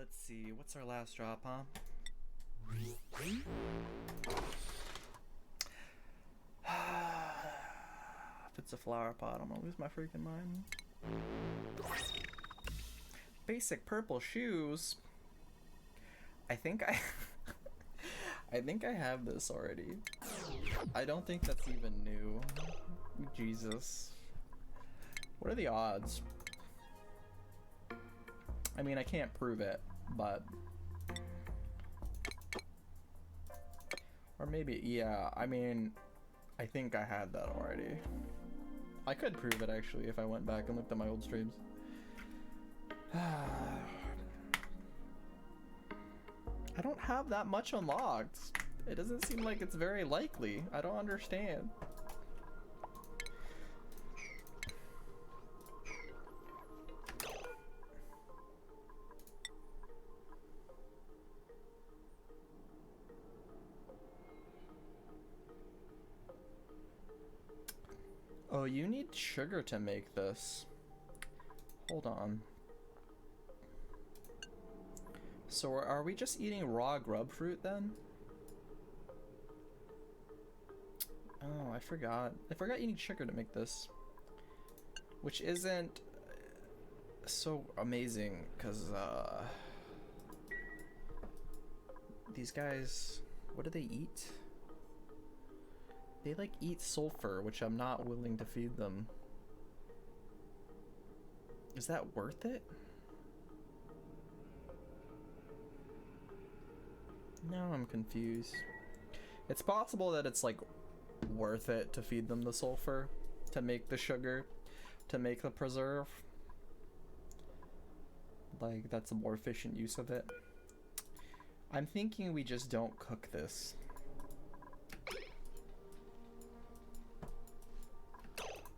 Let's see, what's our last drop, huh? If it's a flower pot, I'm gonna lose my freaking mind. Basic purple shoes. I think I think I have this already. I don't think that's even new. Jesus. What are the odds? I mean, I can't prove it, but... Or maybe, yeah, I mean, I think I had that already. I could prove it, actually, if I went back and looked at my old streams. I don't have that much unlocked. It doesn't seem like it's very likely. I don't understand. Oh, you need sugar to make this. Hold on. So are we just eating raw grub fruit then? Oh, I forgot. I forgot you need sugar to make this. Which isn't so amazing, because these guys, what do they eat? They like eat sulfur, which I'm not willing to feed them. Is that worth it? Now I'm confused. It's possible that it's like worth it to feed them the sulfur, to make the sugar, to make the preserve. Like, that's a more efficient use of it. I'm thinking we just don't cook this.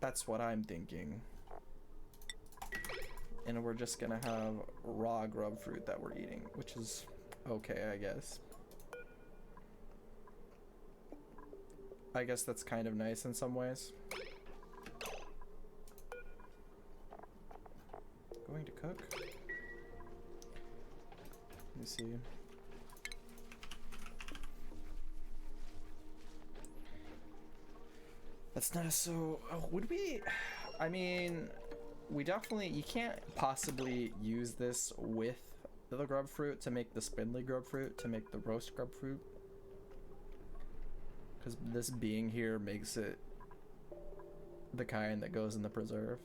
That's what I'm thinking. And we're just gonna have raw grub fruit that we're eating, which is okay, I guess. I guess that's kind of nice in some ways. Going to cook? Let me see. That's not so... would we... I mean, we definitely... You can't possibly use this with the grub fruit to make the spindly grub fruit, to make the roast grub fruit. Because this being here makes it the kind that goes in the preserve.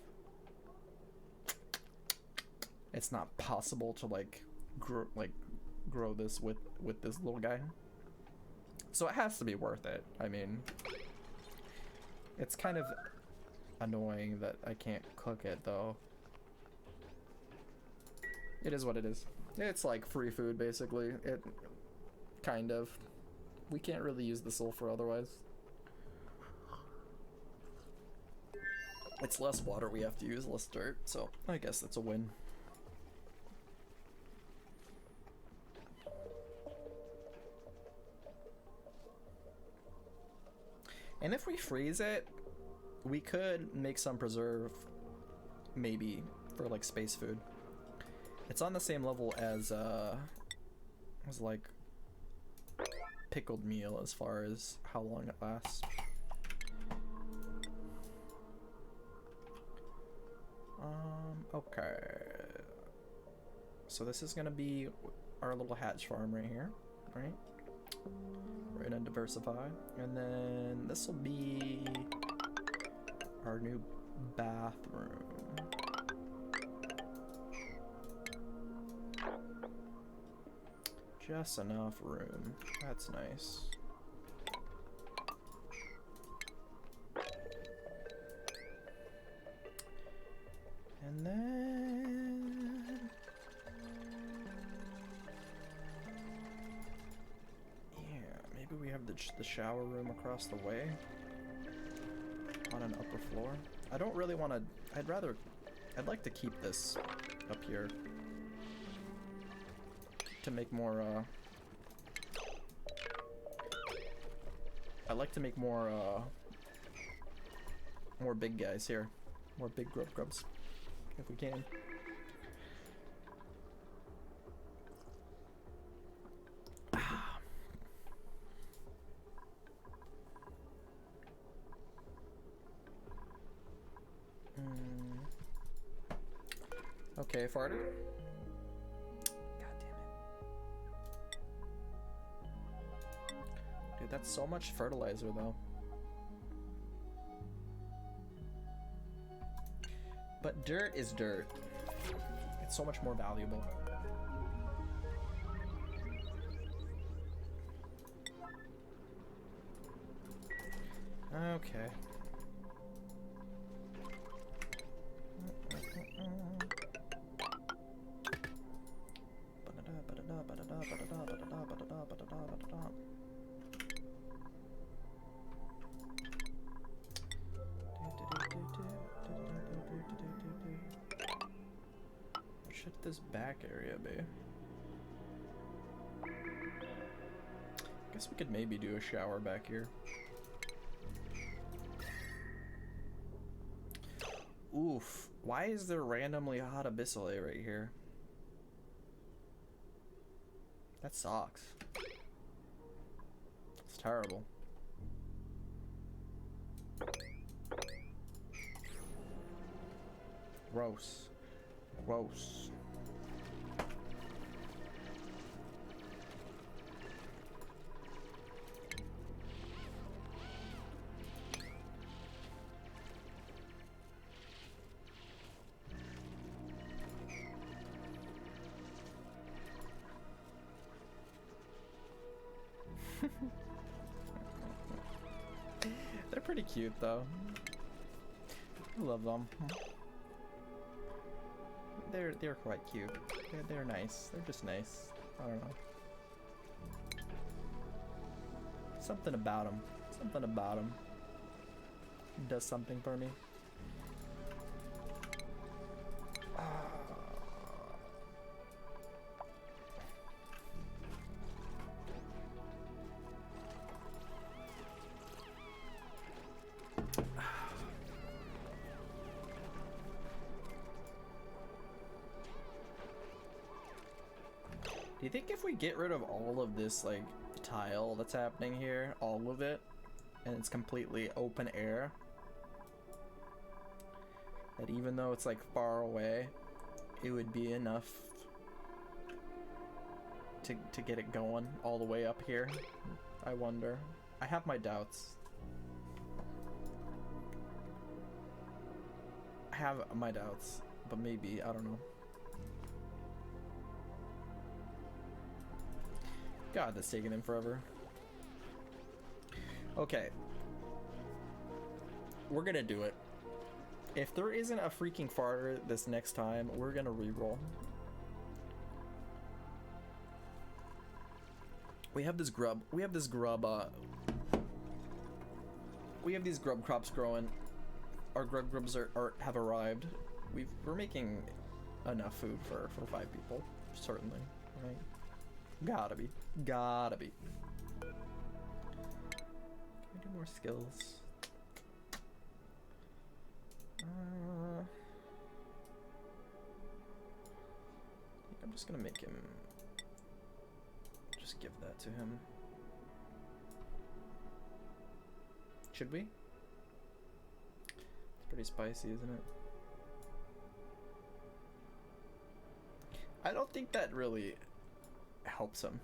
It's not possible to grow this with this little guy. So it has to be worth it. I mean... It's kind of annoying that I can't cook it, though. It is what it is. It's like free food, basically. It kind of. We can't really use the sulfur otherwise. It's less water we have to use, less dirt, so I guess that's a win. And if we freeze it, we could make some preserve, maybe, for like space food. It's on the same level as like pickled meal as far as how long it lasts. Okay. So this is gonna be our little hatch farm right here, right? We're gonna diversify, and then this will be our new bathroom. Just enough room. That's nice. And then... maybe we have the shower room across the way on an upper floor. I don't really want to... I'd like to keep this up here to make more I'd like to make more big guys here, more big grubs if we can. Okay, farter. God damn it. Dude, that's so much fertilizer though. But dirt is dirt. It's so much more valuable. Okay. What should this back area be? Guess we could maybe do a shower back here. Oof. Why is there randomly a hot abyssal right here? That sucks. It's terrible. Gross. Gross. They're pretty cute though. I love them. They're quite cute. They're nice. They're just nice. I don't know. Something about them. Something about them does something for me. Do you think if we get rid of all of this like tile that's happening here, all of it, and it's completely open air, that even though it's like far away, it would be enough to get it going all the way up here? I wonder. I have my doubts. I have my doubts, but maybe, I don't know. God, that's taking him forever. Okay. We're gonna do it. If there isn't a freaking farter this next time, we're gonna reroll. We have this grub. We have these grub crops growing. Our grubs have arrived. We're making enough food for 5 people, certainly, right? Gotta be. Gotta be. Can we do more skills? I think I'm just gonna make him... Just give that to him. Should we? It's pretty spicy, isn't it? I don't think that really helps him.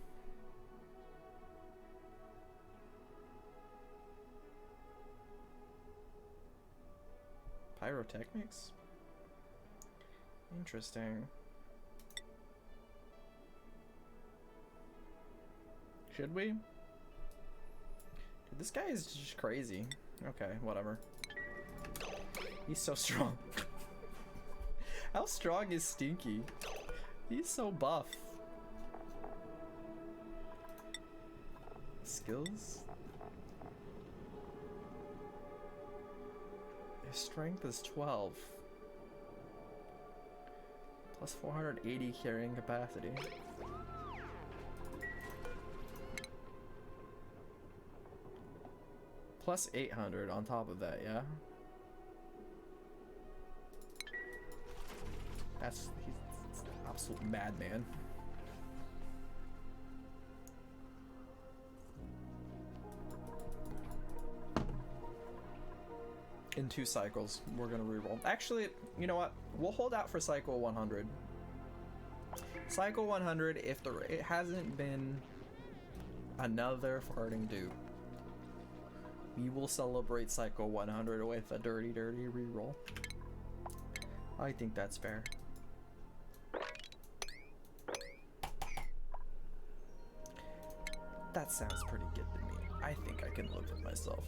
Pyrotechnics? Interesting. Should we? Dude, this guy is just crazy. Okay, whatever. He's so strong. How strong is Stinky? He's so buff. Skills? His strength is 12. Plus 480 carrying capacity. Plus 800 on top of that, yeah? He's an absolute madman. In 2 cycles, we're gonna reroll. Actually, you know what? We'll hold out for cycle 100. Cycle 100, if it hasn't been another farting dude, we will celebrate Cycle 100 with a dirty reroll. I think that's fair. That sounds pretty good to me. I think I can live with myself.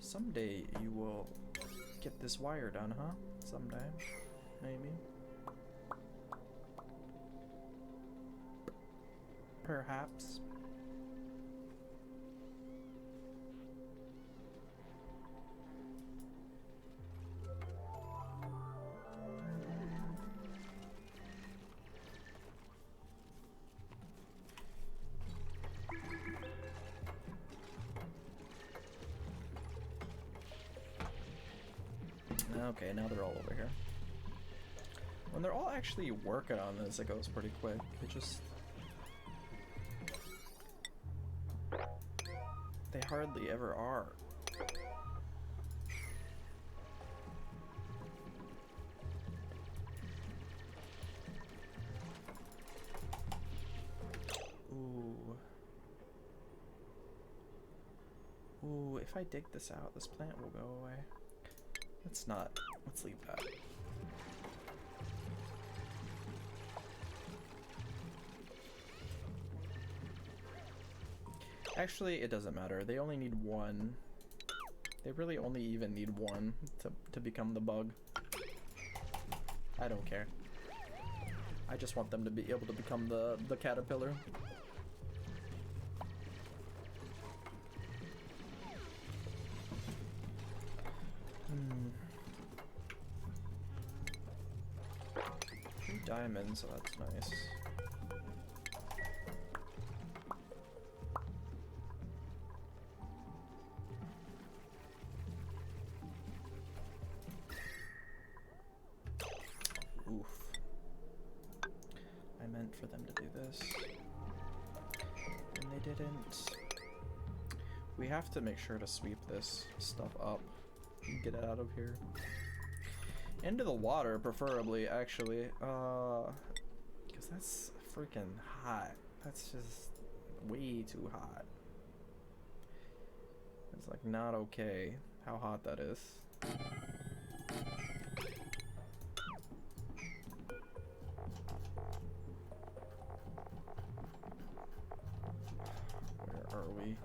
Someday you will get this wire done, huh? Someday, maybe. Perhaps. Okay, now they're all over here. When they're all actually working on this, it goes pretty quick. It just... They hardly ever are. Ooh. Ooh, if I dig this out, this plant will go away. Let's not. Let's leave that. Actually, it doesn't matter. They only need one. They really only even need one to become the bug. I don't care. I just want them to be able to become the caterpillar. Diamonds, so that's nice. Oof. I meant for them to do this. And they didn't. We have to make sure to sweep this stuff up and get it out of here. Into the water, preferably, actually. Because that's freaking hot. That's just way too hot. It's like not okay how hot that is. Where are we?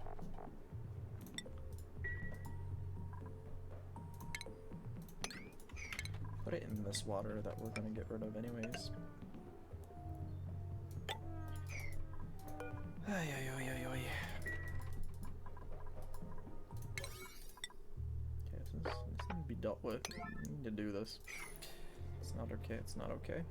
Put it in this water that we're gonna get rid of anyways. Ay, ay, ay, ay, ay. Okay, this needs to be dealt with. We need to do this. It's not okay, it's not okay.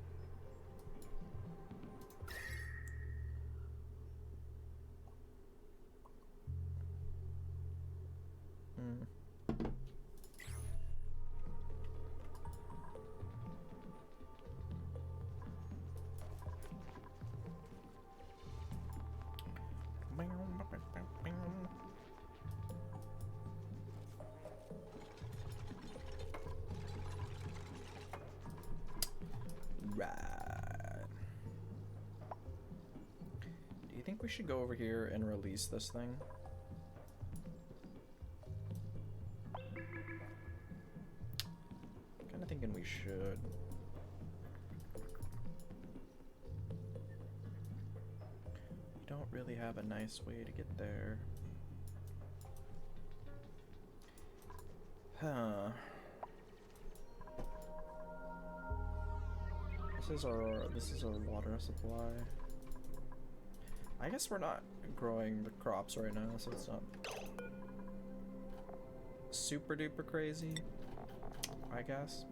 Right. Do you think we should go over here and release this thing? Kinda thinking we should. We don't really have a nice way to get there. Huh. This is our water supply. I guess we're not growing the crops right now, so it's not super duper crazy, I guess.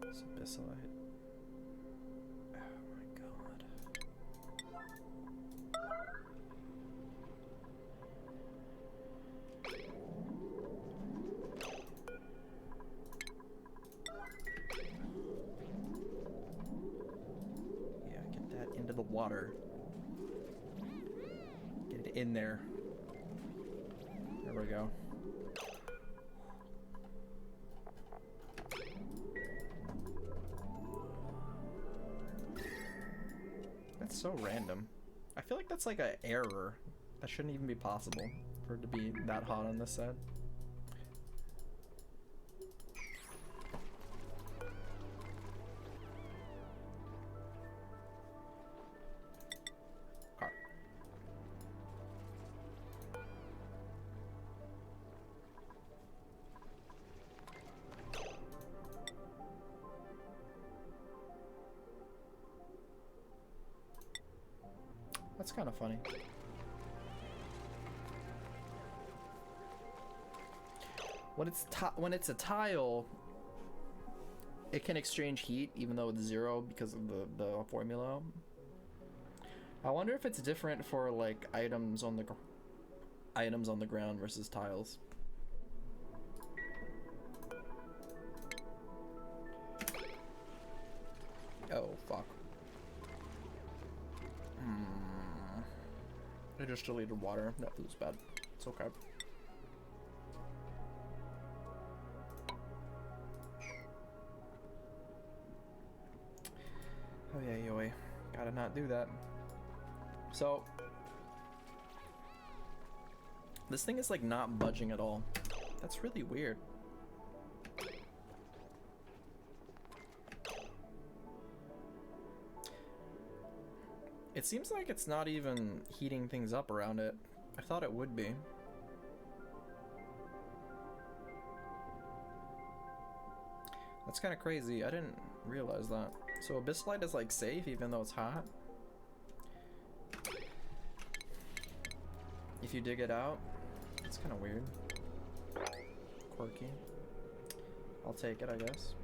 It's abyssite. Oh my god. Into the water. Get it in there. There we go. so random. I feel like that's like an error. That shouldn't even be possible for it to be that hot on this side. That's kind of funny. When it's a tile, it can exchange heat even though it's 0 because of the formula. I wonder if it's different for like items on the ground versus tiles. Oh fuck. I just deleted water. That was bad. It's okay. Oh yeah, yoy. Gotta not do that. So this thing is like not budging at all. That's really weird. It seems like it's not even heating things up around it. I thought it would be. That's kind of crazy. I didn't realize that. So Abyssalite is like safe even though it's hot. If you dig it out, it's kind of weird. Quirky. I'll take it, I guess.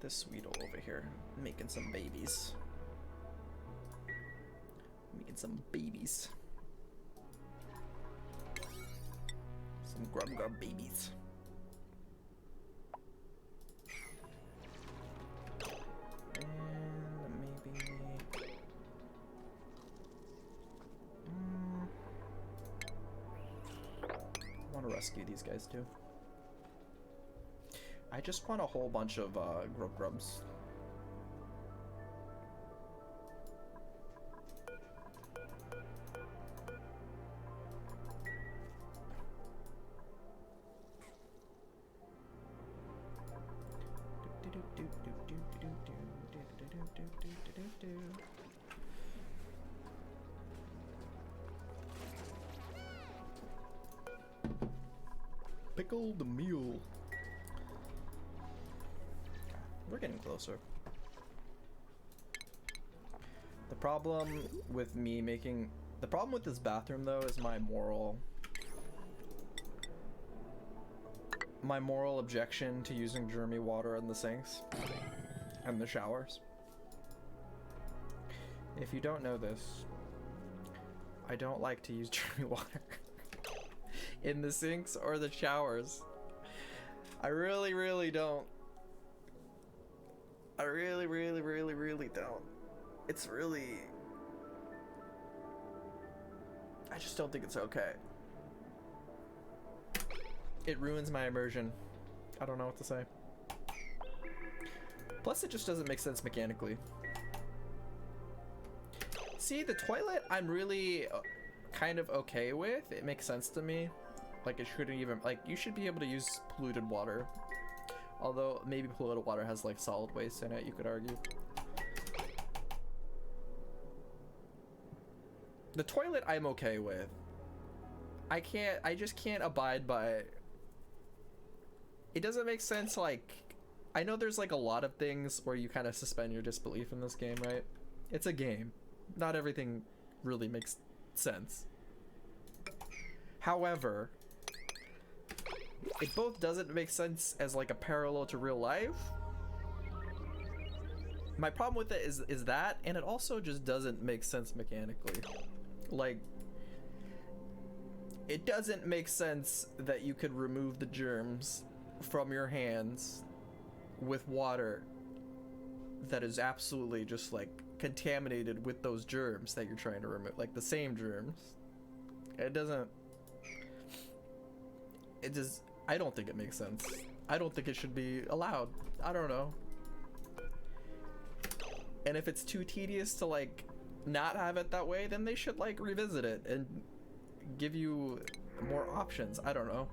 This Sweetle over here making some babies. Making some babies. Some grub babies. And maybe I want to rescue these guys too. I just want a whole bunch of grubs. Pickle the mule. We're getting closer. The problem with this bathroom though is my moral objection to using germy water in the sinks and the showers. If you don't know this, I don't like to use germy water in the sinks or the showers. I really don't. I really don't. It's really... I just don't think it's okay. It ruins my immersion. I don't know what to say. Plus, it just doesn't make sense mechanically. See, the toilet, I'm really kind of okay with. It makes sense to me. Like, it shouldn't even... Like, you should be able to use polluted water. Although, maybe polluted water has, like, solid waste in it, you could argue. The toilet, I'm okay with. I just can't abide by... It doesn't make sense, like... I know there's, like, a lot of things where you kind of suspend your disbelief in this game, right? It's a game. Not everything really makes sense. However... It both doesn't make sense as like a parallel to real life. My problem with it is that, and it also just doesn't make sense mechanically. Like, it doesn't make sense that you could remove the germs from your hands with water that is absolutely just like contaminated with those germs that you're trying to remove, like the same germs. It doesn't. It just. I don't think it makes sense. I don't think it should be allowed. I don't know. And if it's too tedious to like not have it that way, then they should like revisit it and give you more options. I don't know.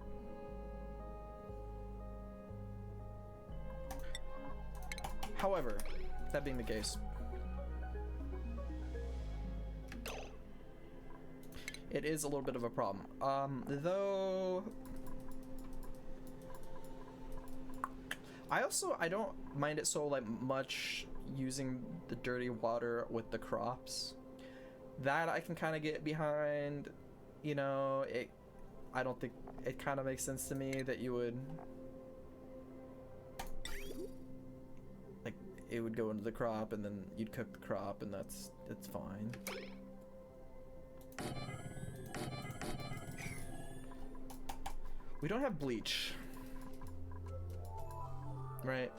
However, that being the case, it is a little bit of a problem. Though I don't mind it so like much using the dirty water with the crops. That I can kind of get behind. You know, I don't think it kind of makes sense to me that you would like it would go into the crop and then you'd cook the crop and it's fine. We don't have bleach. Right.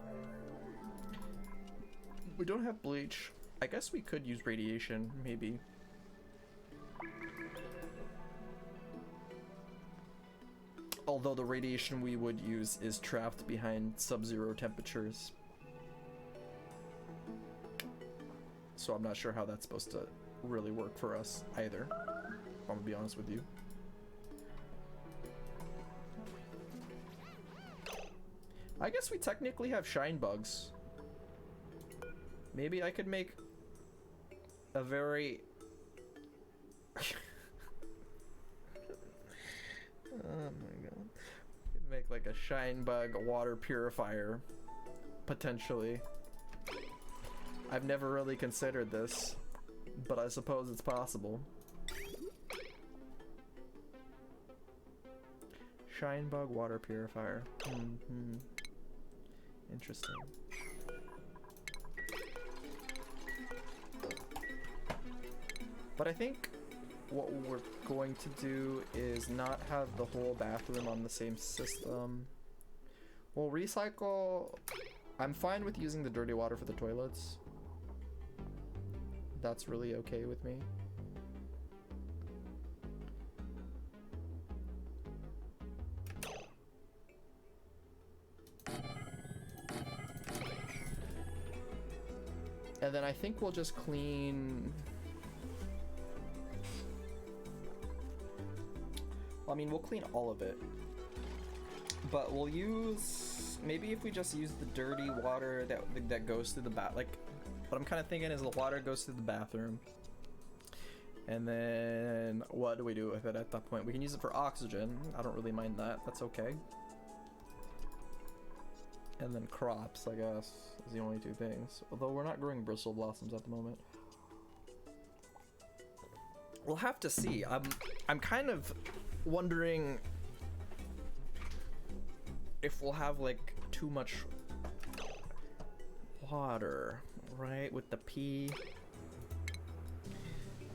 We don't have bleach. I guess we could use radiation, maybe. Although the radiation we would use is trapped behind sub-zero temperatures. So I'm not sure how that's supposed to really work for us either. I'm gonna be honest with you. I guess we technically have shine bugs. Maybe I could make a very... Oh my god. Could make like a shine bug water purifier, potentially. I've never really considered this, but I suppose it's possible. Shine bug water purifier. Interesting. But I think what we're going to do is not have the whole bathroom on the same system. We'll recycle. I'm fine with using the dirty water for the toilets. That's really okay with me. And then I think we'll just clean... Well, I mean, we'll clean all of it. But we'll use... Maybe if we just use the dirty water that goes through the bath... Like, what I'm kind of thinking is the water goes through the bathroom. And then what do we do with it at that point? We can use it for oxygen. I don't really mind that. That's okay. And then crops, I guess, is the only two things. Although we're not growing bristle blossoms at the moment. We'll have to see. I'm kind of wondering if we'll have like too much water, right? With the pea.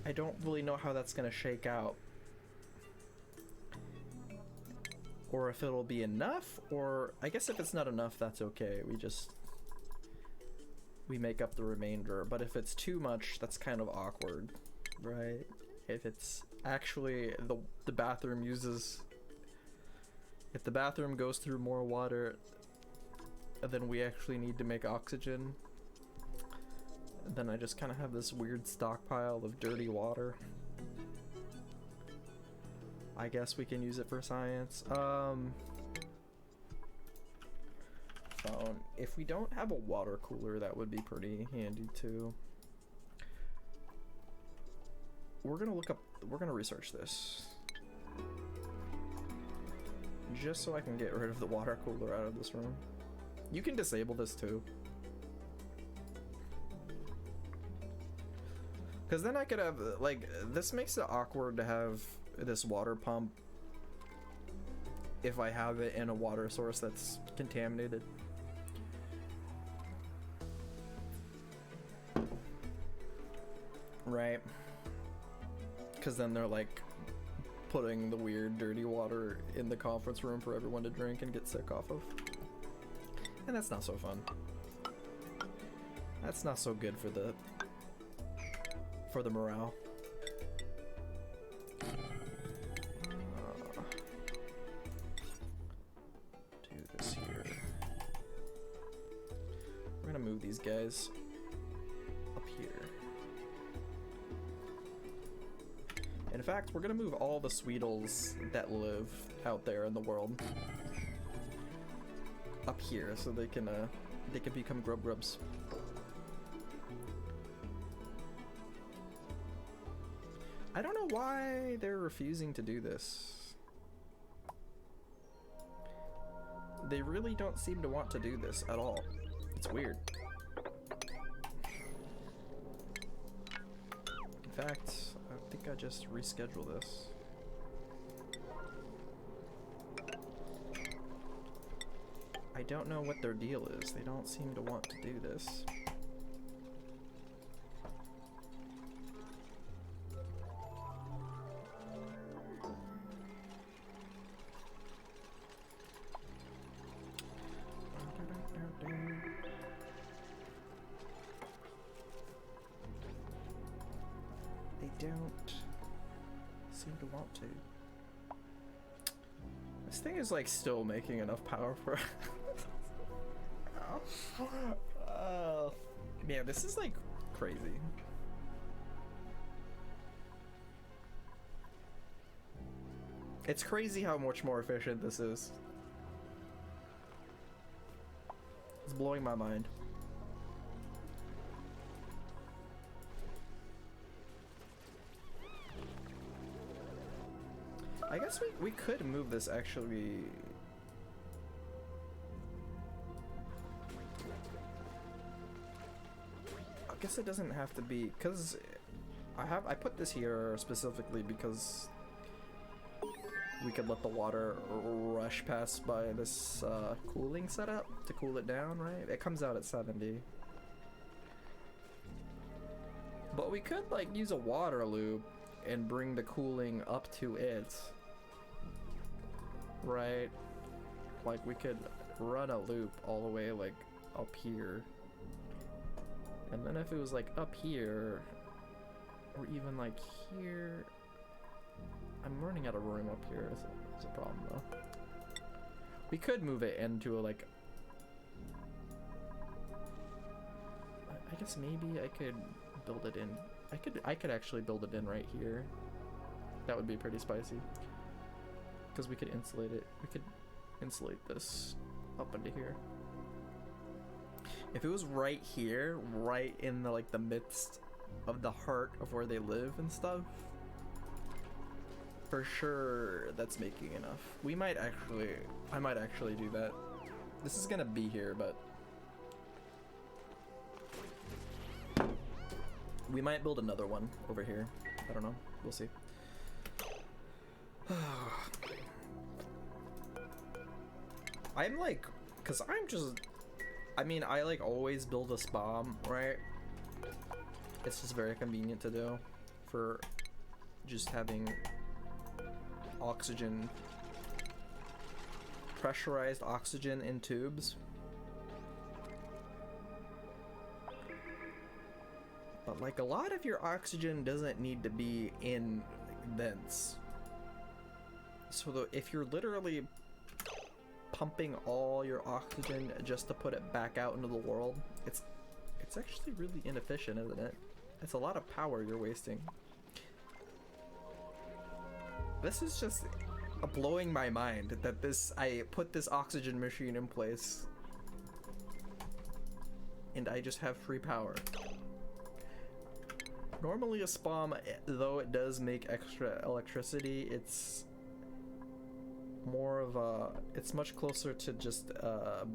I don't really know how that's gonna shake out. Or if it'll be enough, or I guess if it's not enough, that's okay. We make up the remainder. But if it's too much, that's kind of awkward, right? If it's actually the bathroom uses, if the bathroom goes through more water than we actually need to make oxygen, then I just kind of have this weird stockpile of dirty water. I guess we can use it for science. If we don't have a water cooler, that would be pretty handy too. We're gonna research this. Just so I can get rid of the water cooler out of this room. You can disable this too. Because then I could have, like, this makes it awkward to have this water pump if I have it in a water source that's contaminated. Right? Because then they're like putting the weird dirty water in the conference room for everyone to drink and get sick off of. And that's not so fun. That's not so good for the morale. move these guys up here. In fact, we're gonna move all the Sweetles that live out there in the world up here so they can become grubs. I don't know why they're refusing to do this. They really don't seem to want to do this at all. It's weird. In fact, I think I just reschedule this. I don't know what their deal is. They don't seem to want to do this. They don't seem to want to. This thing is like still making enough power for man, this is like crazy. It's crazy how much more efficient this is. It's blowing my mind. I guess we could move this actually. I guess it doesn't have to be, because I put this here specifically because we could let the water rush past by this cooling setup to cool it down, right? It comes out at 70. But we could like use a water loop and bring the cooling up to it. Right? Like we could run a loop all the way like up here. And then if it was like up here, or even like here, I'm running out of room up here. It's a problem though. We could move it into a like, I guess maybe I could build it in. I could actually build it in right here. That would be pretty spicy. Because we could insulate it. We could insulate this up into here. If it was right here, right in the like the midst of the heart of where they live and stuff, for sure that's making enough. I might actually do that. This is gonna be here, but we might build another one over here. I don't know. We'll see. I'm like, cause I'm just, I mean, I like always build a spawn, right? It's just very convenient to do for just having oxygen, pressurized oxygen in tubes. But like a lot of your oxygen doesn't need to be in vents. So if you're literally pumping all your oxygen just to put it back out into the world, it's actually really inefficient, isn't it? It's a lot of power you're wasting. This is just blowing my mind that I put this oxygen machine in place and I just have free power. Normally a spawn, though it does make extra electricity, it's more of a, it's much closer to just a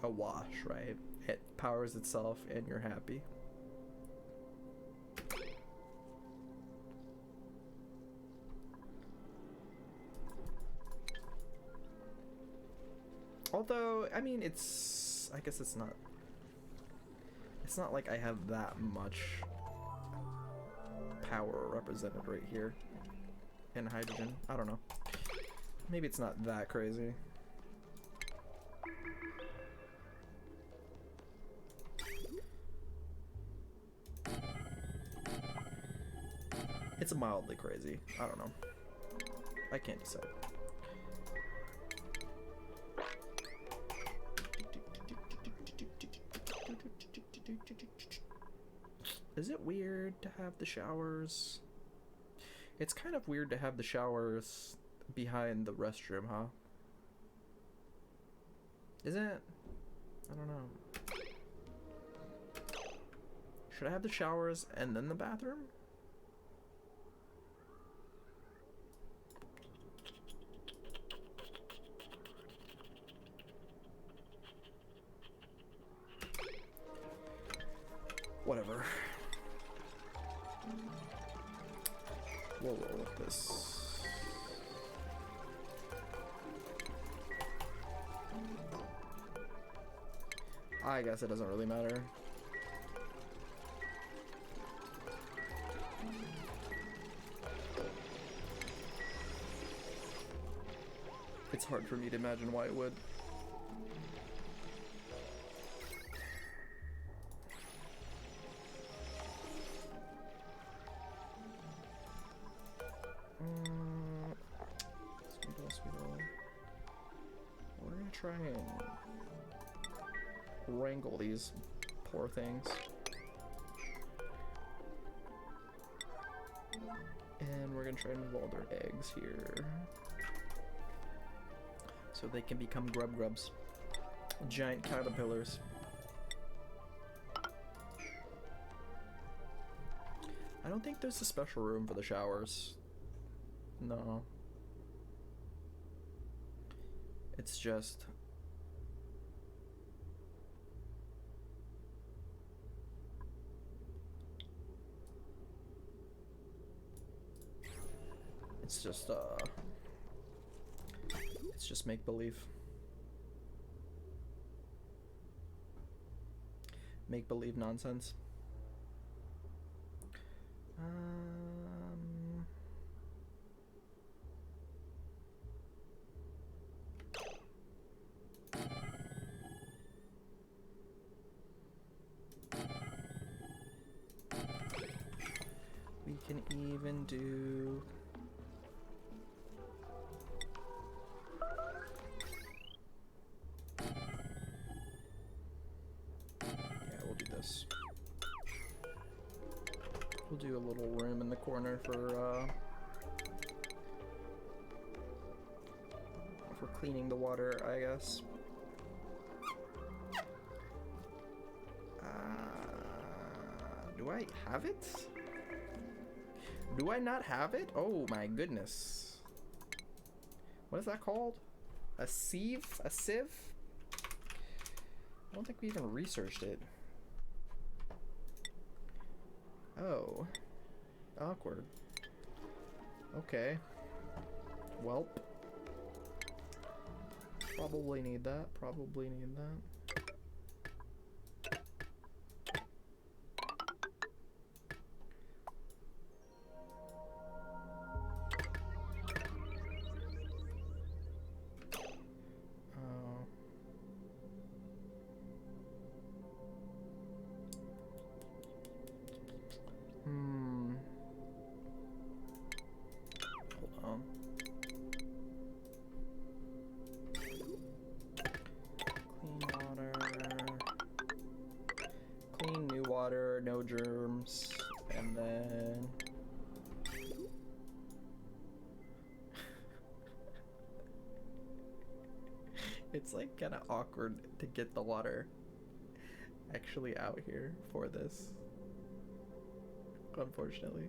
wash, right? It powers itself and you're happy. Although, I mean, I guess it's not like I have that much power represented right here in hydrogen. I don't know. Maybe it's not that crazy. It's mildly crazy. I don't know. I can't decide. Is it weird to have the showers? It's kind of weird to have the showers behind the restroom, huh? Isn't it? I don't know. Should I have the showers and then the bathroom? Whatever. We'll roll with this. I guess it doesn't really matter. It's hard for me to imagine why it would. We're gonna try and wrangle these poor things. And we're gonna try and move all their eggs here, so they can become grubs. Giant caterpillars. I don't think there's a special room for the showers. No. It's just... It's just make-believe. Make-believe nonsense. We can even do... We'll do a little room in the corner for cleaning the water, I guess. Do I have it? Do I not have it? Oh my goodness. What is that called? A sieve? A sieve? I don't think we even researched it. Oh. Awkward. Okay. Welp. Probably need that. Probably need that. No germs, and then it's like kind of awkward to get the water actually out here for this, unfortunately.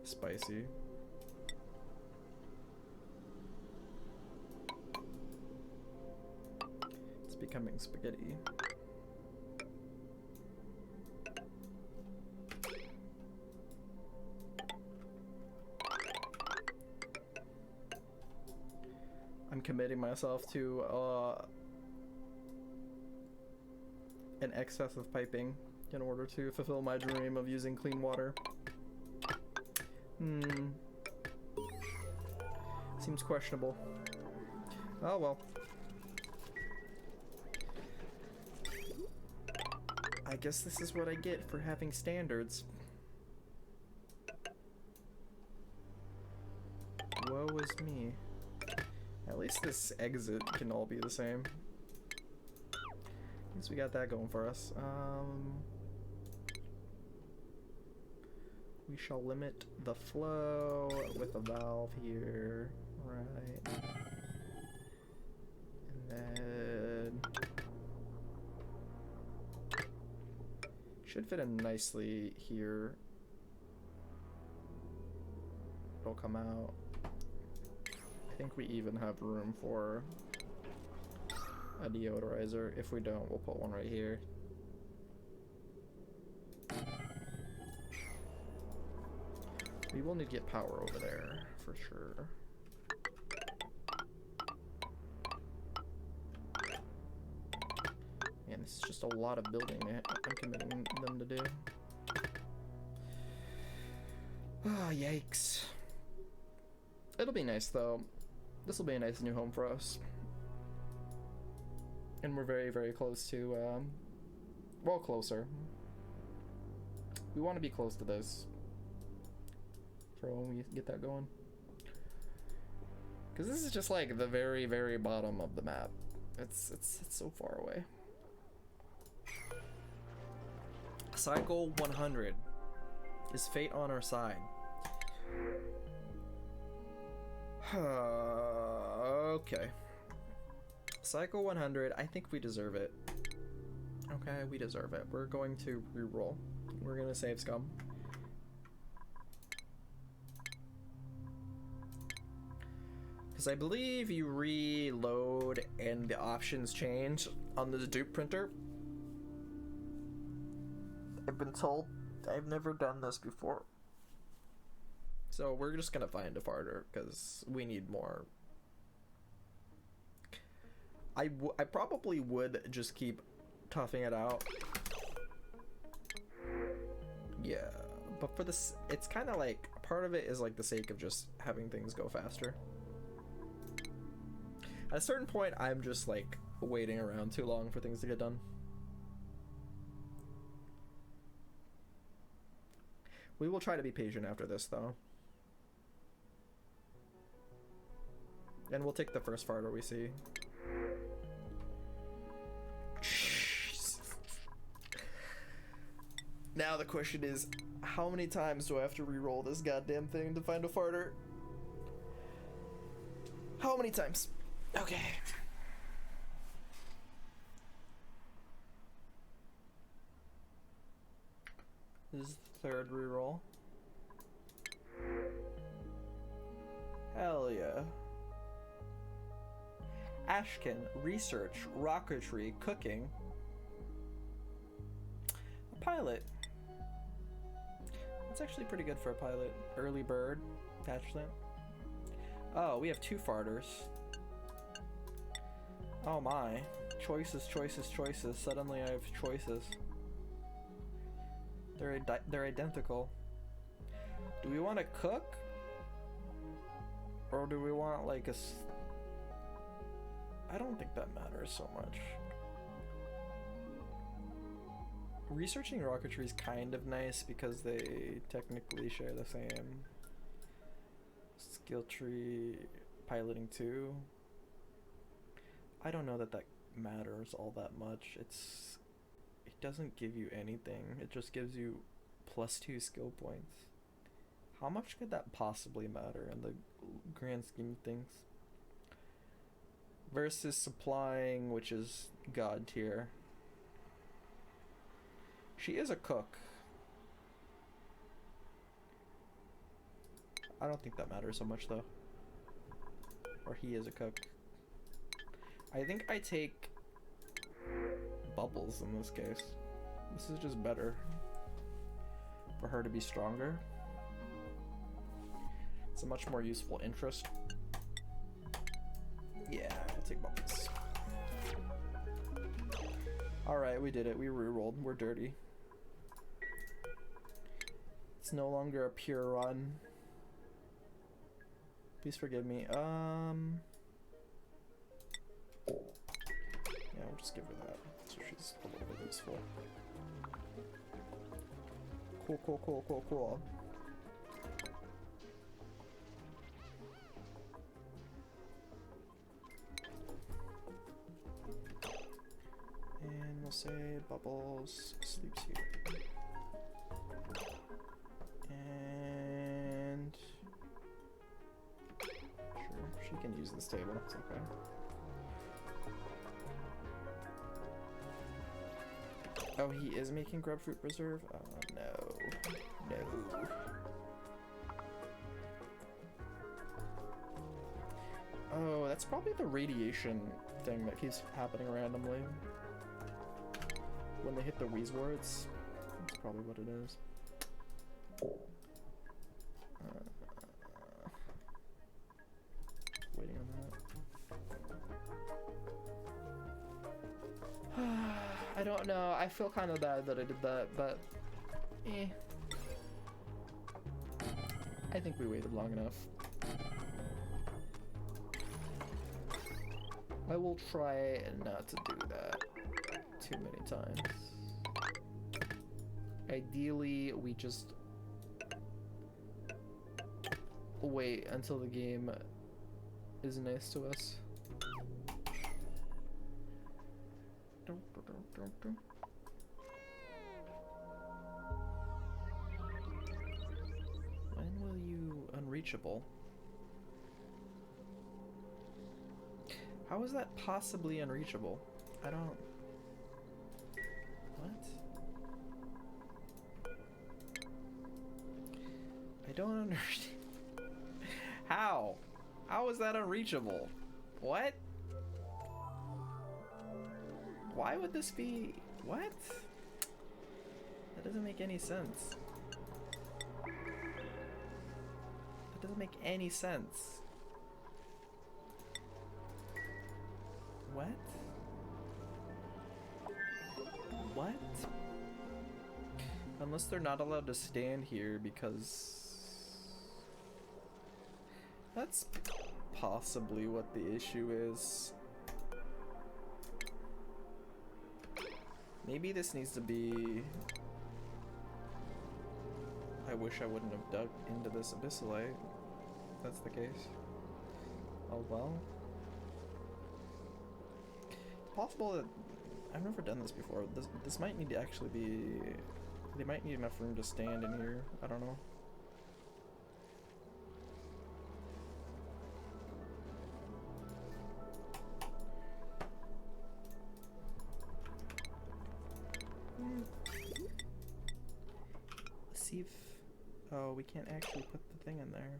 Spicy. It's becoming spaghetti. I'm committing myself to an excess of piping in order to fulfill my dream of using clean water. Seems questionable. Oh well. I guess this is what I get for having standards. Woe is me. At least this exit can all be the same. At least we got that going for us. We shall limit the flow with a valve here, right? And then should fit in nicely here. It'll come out. I think we even have room for a deodorizer. If we don't, we'll put one right here. We will need to get power over there, for sure. Man, this is just a lot of building I'm committing them to do. Ah, yikes. It'll be nice, though. This will be a nice new home for us. And we're very, very close to, well, closer. We want to be close to this for when we get that going. Because this is just like the very, very bottom of the map. It's so far away. Cycle 100. Is fate on our side? Okay. Cycle 100. I think we deserve it. Okay, we deserve it. We're going to reroll. We're gonna save scum. Because I believe you reload and the options change on the dupe printer. I've been told. I've never done this before. So we're just gonna find a farter because we need more. I probably would just keep toughing it out. Yeah, but for this, it's kind of like, part of it is like the sake of just having things go faster. At a certain point, I'm just like waiting around too long for things to get done. We will try to be patient after this, though. And we'll take the first farter we see. Now the question is, how many times do I have to re-roll this goddamn thing to find a farter? How many times? Okay. This is the third re-roll. Hell yeah. Ashkin, research, rocketry, cooking. A pilot. That's actually pretty good for a pilot. Early bird, attachment. Oh, we have two farters. Oh my. Choices, choices, choices. Suddenly I have choices. They're identical. Do we want to cook? Or do we want like a... I don't think that matters so much. Researching rocketry is kind of nice because they technically share the same skill tree. Piloting too. I don't know that that matters all that much. It doesn't give you anything. It just gives you +2 skill points. How much could that possibly matter in the grand scheme of things? Versus supplying, which is god tier. She is a cook. I don't think that matters so much though. Or he is a cook. I think I take Bubbles in this case. This is just better for her to be stronger. It's a much more useful interest. Yeah, I'll take Bubbles. Alright, we did it. We rerolled. We're dirty. It's no longer a pure run. Please forgive me. Yeah, we'll just give her that, so she's a little bit useful. Cool, cool, cool, cool, cool. And we'll say Bubbles sleeps here. And sure, she can use this table, it's okay. Oh, he is making grubfruit preserve? Oh, no. No. Oh, that's probably the radiation thing that keeps happening randomly. When they hit the Wheezwords, that's probably what it is. Waiting on that. I don't know. I feel kind of bad that I did that, but eh. I think we waited long enough. I will try not to do that too many times. Ideally, we just wait until the game is nice to us. When will you unreachable? How is that possibly unreachable? I don't... What? I don't understand. How? How is that unreachable? What? Why would this be... What? That doesn't make any sense. That doesn't make any sense. What? What? Unless they're not allowed to stand here because... That's possibly what the issue is. Maybe this needs to be... I wish I wouldn't have dug into this abyssalite. If that's the case. Oh well. It's possible that... I've never done this before. This might need to actually be... They might need enough room to stand in here. I don't know. Let's see if... Oh, we can't actually put the thing in there.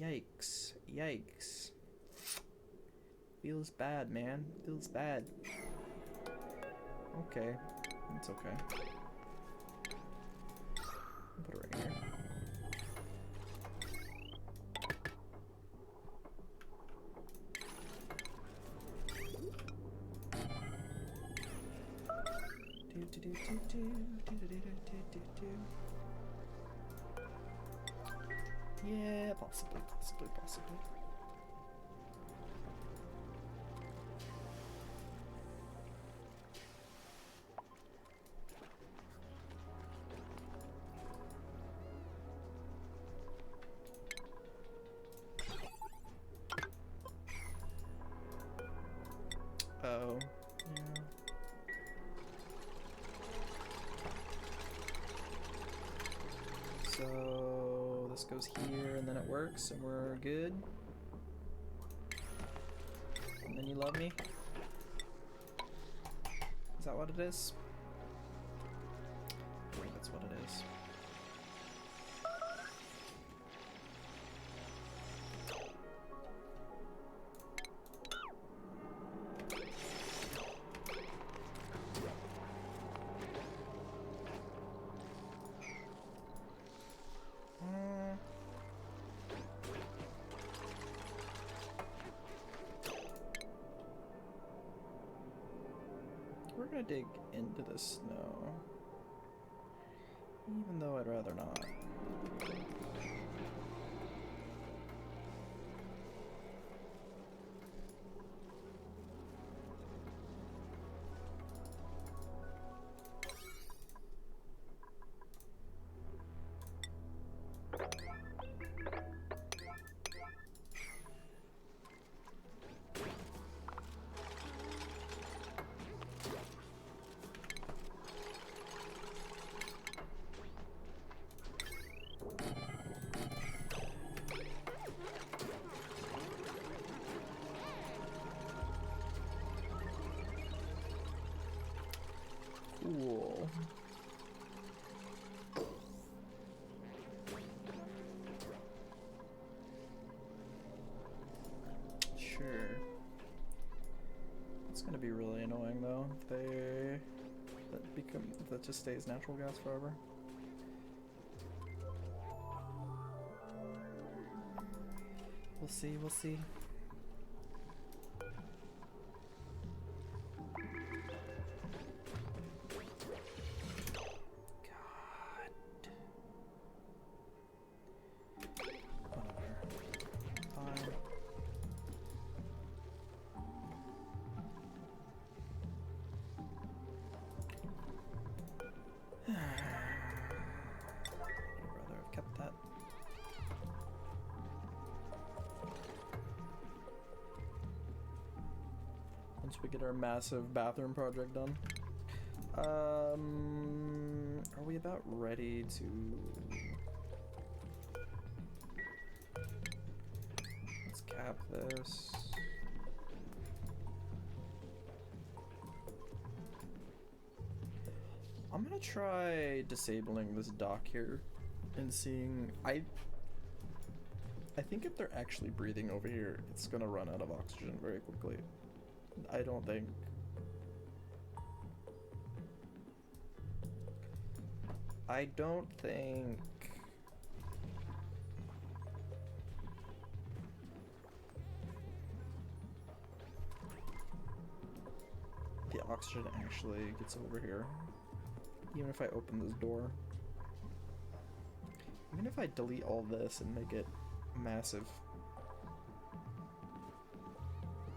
Yikes. Yikes. Feels bad, man. Feels bad. Okay. It's okay. I'll put it right here. Yeah, possibly, possibly, possibly. Oh, yeah. So this goes here and then it works and we're good. And then you love me? Is that what it is? I think that's what it is. We're gonna dig into the snow, even though I'd rather not. Cool. Sure. It's gonna be really annoying though if that just stays natural gas forever. We'll see, we'll see. We get our massive bathroom project done. Are we about ready to... Let's cap this. I'm gonna try disabling this dock here and seeing... I think if they're actually breathing over here, it's gonna run out of oxygen very quickly. I don't think. The oxygen actually gets over here. Even if I open this door. Even if I delete all this and make it massive.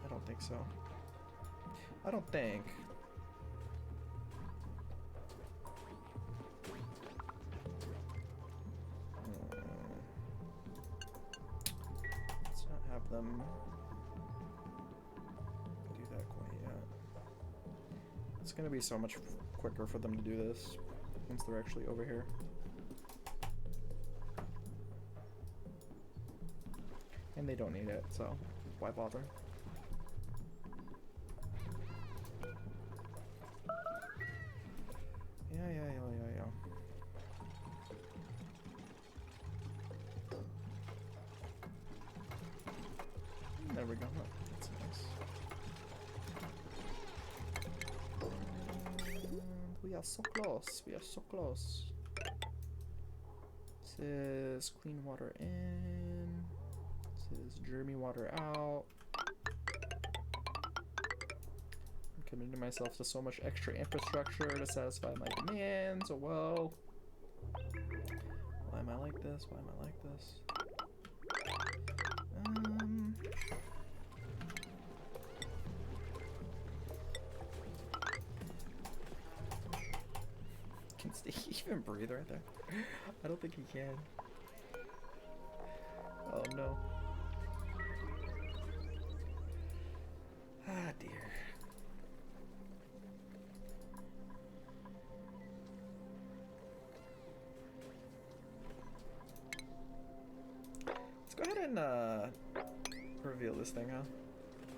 I don't think so. I don't think. Let's not have them do that quite yet. It's gonna be so much quicker for them to do this once they're actually over here. And they don't need it, so why bother? Yeah. There we go. Oh, that's nice. And we are so close. We are so close. This is clean water in. This is germy water out. Committing myself to so much extra infrastructure to satisfy my demands. Oh well. Why am I like this? Why am I like this? Can Steve even breathe right there? I don't think he can. Oh no. Ah dear. Let's go ahead and reveal this thing, huh?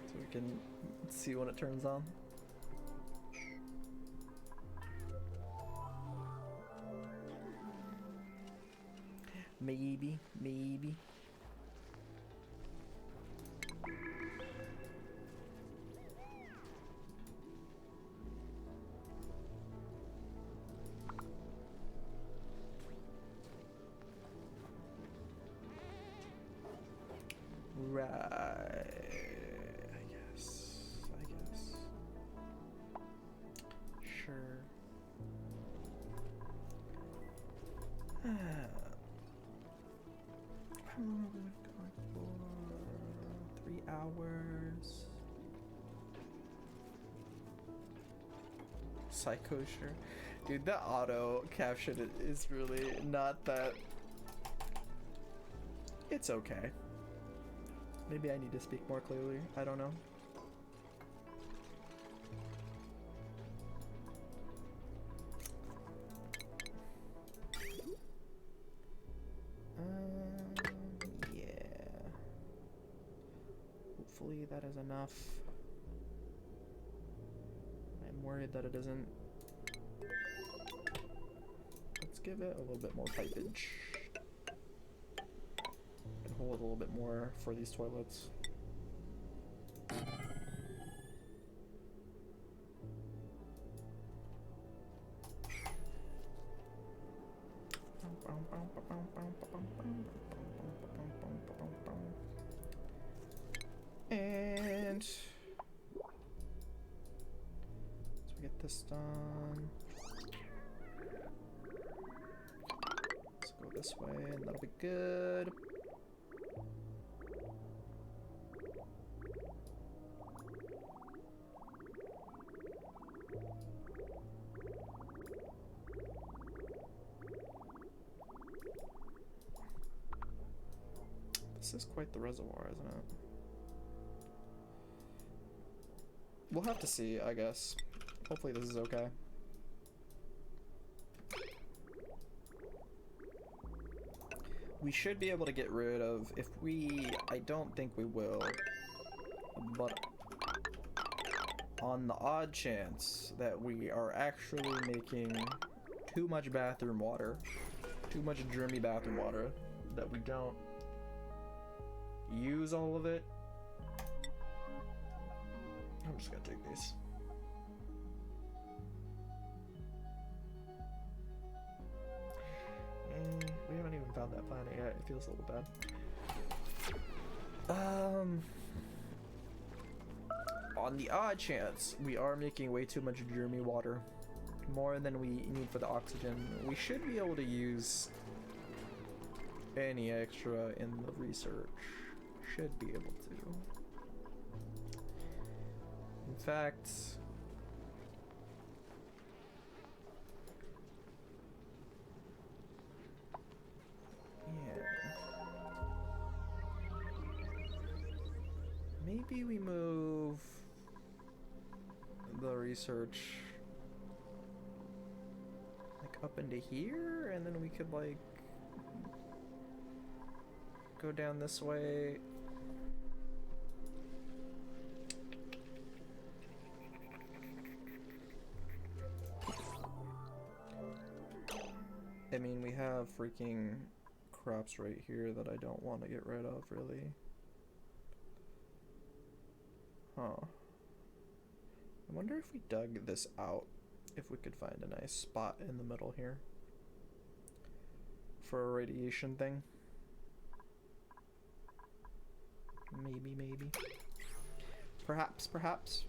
So we can see when it turns on. Maybe. Right. I guess. Sure. How long are we going for? 3 hours. Psycho sure. Dude, the auto caption is really not that. It's okay. Maybe I need to speak more clearly. I don't know. Yeah. Hopefully that is enough. I'm worried that it isn't. Let's give it a little bit more pipage. And hold a little bit more for these toilets. And so we get this done. Let's go this way, and that'll be good. This is quite the reservoir, isn't it? We'll have to see, I guess. Hopefully this is okay. We should be able to get rid of, if we, I don't think we will, but on the odd chance that we are actually making too much bathroom water, too much germy bathroom water, that we don't use all of it, I'm just gonna take these. And we haven't even found that planet yet. It feels a little bad. On the odd chance we are making way too much germy water, more than we need for the oxygen, we should be able to use any extra in the research. Should be able to. In fact, yeah, maybe we move the research like up into here, and then we could like go down this way. I mean, we have freaking crops right here that I don't want to get rid of, really. Huh. I wonder if we dug this out, if we could find a nice spot in the middle here for a radiation thing. Maybe, maybe. Perhaps, perhaps.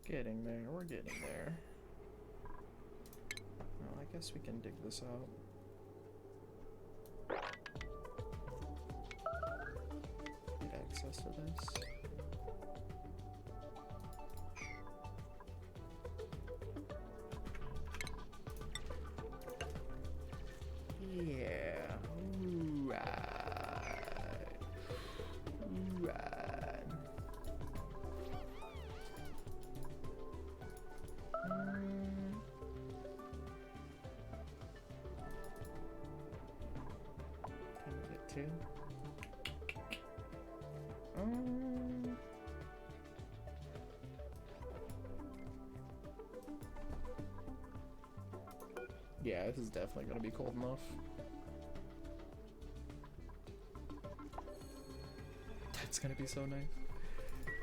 Getting there, we're getting there. Well, I guess we can dig this out. Get access to this. Yeah. Right. Right. Can we get two? Yeah, this is definitely gonna be cold enough. That's gonna be so nice.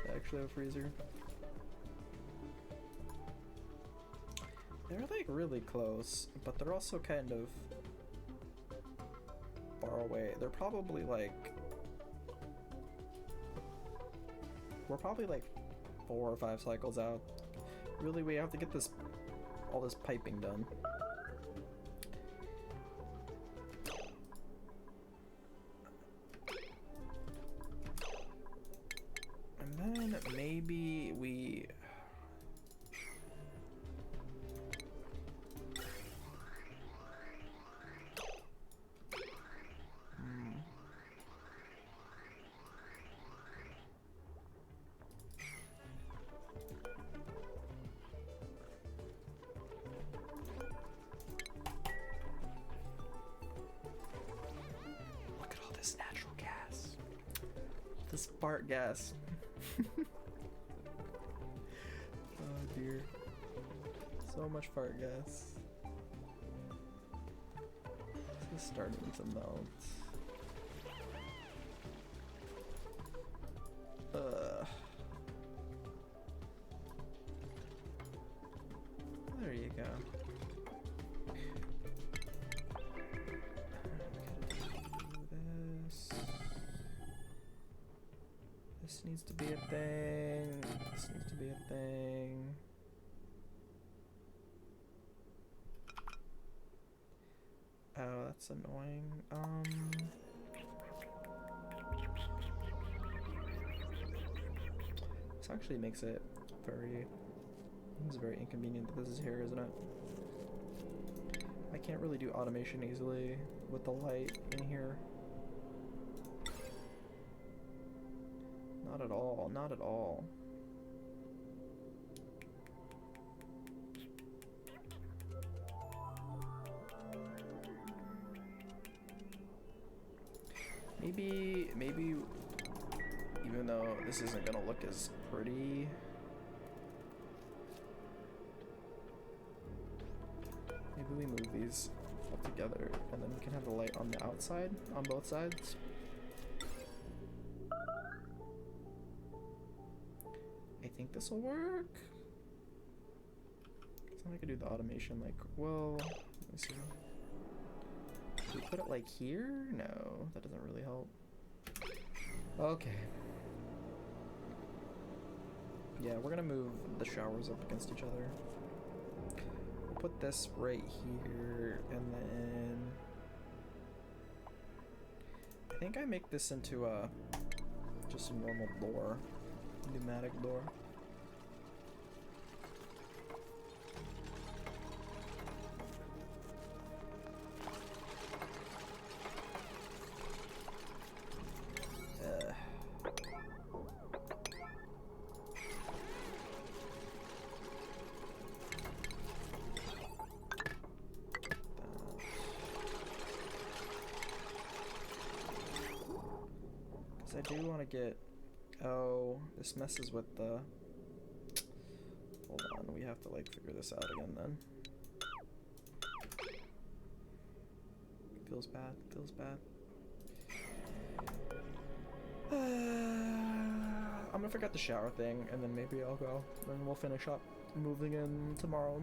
I actually have a freezer. They're like really close, but they're also kind of far away. They're probably like, we're probably like 4 or 5 cycles out. Really, we have to get this, all this piping done. And then maybe we... This fart gas. Oh dear. So much fart gas. This is starting to melt. There you go. This needs to be a thing. This needs to be a thing. Oh, that's annoying. This actually makes it very... It's very inconvenient that this is here, isn't it? I can't really do automation easily with the light in here. Not at all, not at all. Maybe, even though this isn't gonna look as pretty, maybe we move these all together and then we can have the light on the outside, on both sides. I think this will work. So I could do the automation like, well, let me see. Can we put it like here? No, that doesn't really help. Okay. Yeah, we're gonna move the showers up against each other. We'll put this right here, and then I think I make this into a just a normal door, pneumatic door. I do want to get... Oh, this messes with the... Hold on, we have to like figure this out again then. Feels bad, feels bad. I'm gonna forget the shower thing and then maybe I'll go and we'll finish up moving in tomorrow.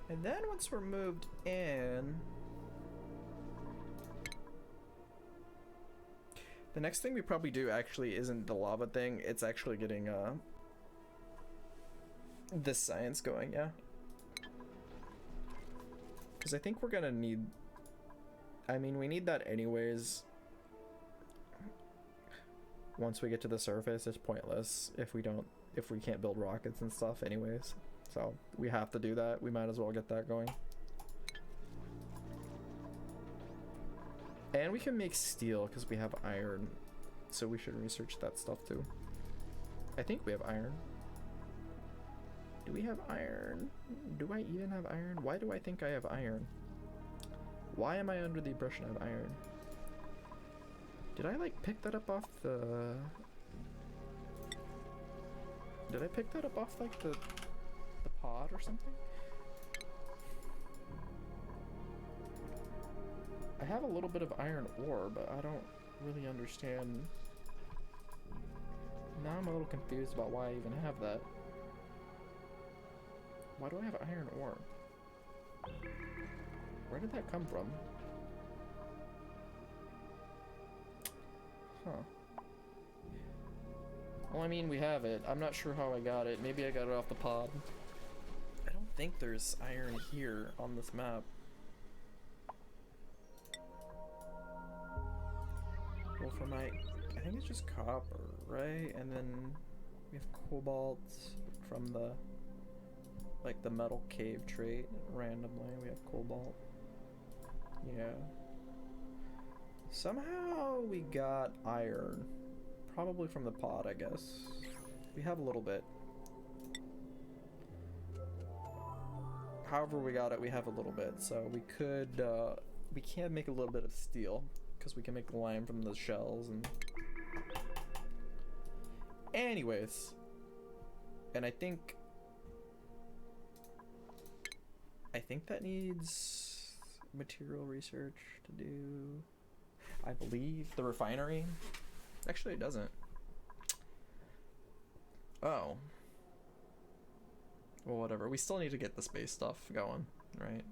And then once we're moved in, the next thing we probably do actually isn't the lava thing, it's actually getting this science going, yeah. Because I think we're gonna need, I mean, we need that anyways. Once we get to the surface, it's pointless if we can't build rockets and stuff anyways. So we have to do that. We might as well get that going. And we can make steel because we have iron. So we should research that stuff too. I think we have iron. Do we have iron? Do I even have iron? Why do I think I have iron? Why am I under the impression I have iron? Did I like pick that up off the... Did I pick that up off like the pod or something? I have a little bit of iron ore, but I don't really understand. Now I'm a little confused about why I even have that. Why do I have iron ore? Where did that come from? Huh. Well, I mean, we have it. I'm not sure how I got it. Maybe I got it off the pod. I don't think there's iron here on this map. Well, for my... I think it's just copper, right? And then we have cobalt from the... like the metal cave trait. Randomly, we have cobalt. Yeah. Somehow we got iron. Probably from the pod, I guess. We have a little bit. However we got it, we have a little bit. So we could, we can make a little bit of steel. Because we can make lime from the shells and... Anyways. And I think that needs material research to do. I believe the refinery. Actually, it doesn't. Oh. Well, whatever. We still need to get the space stuff going, right?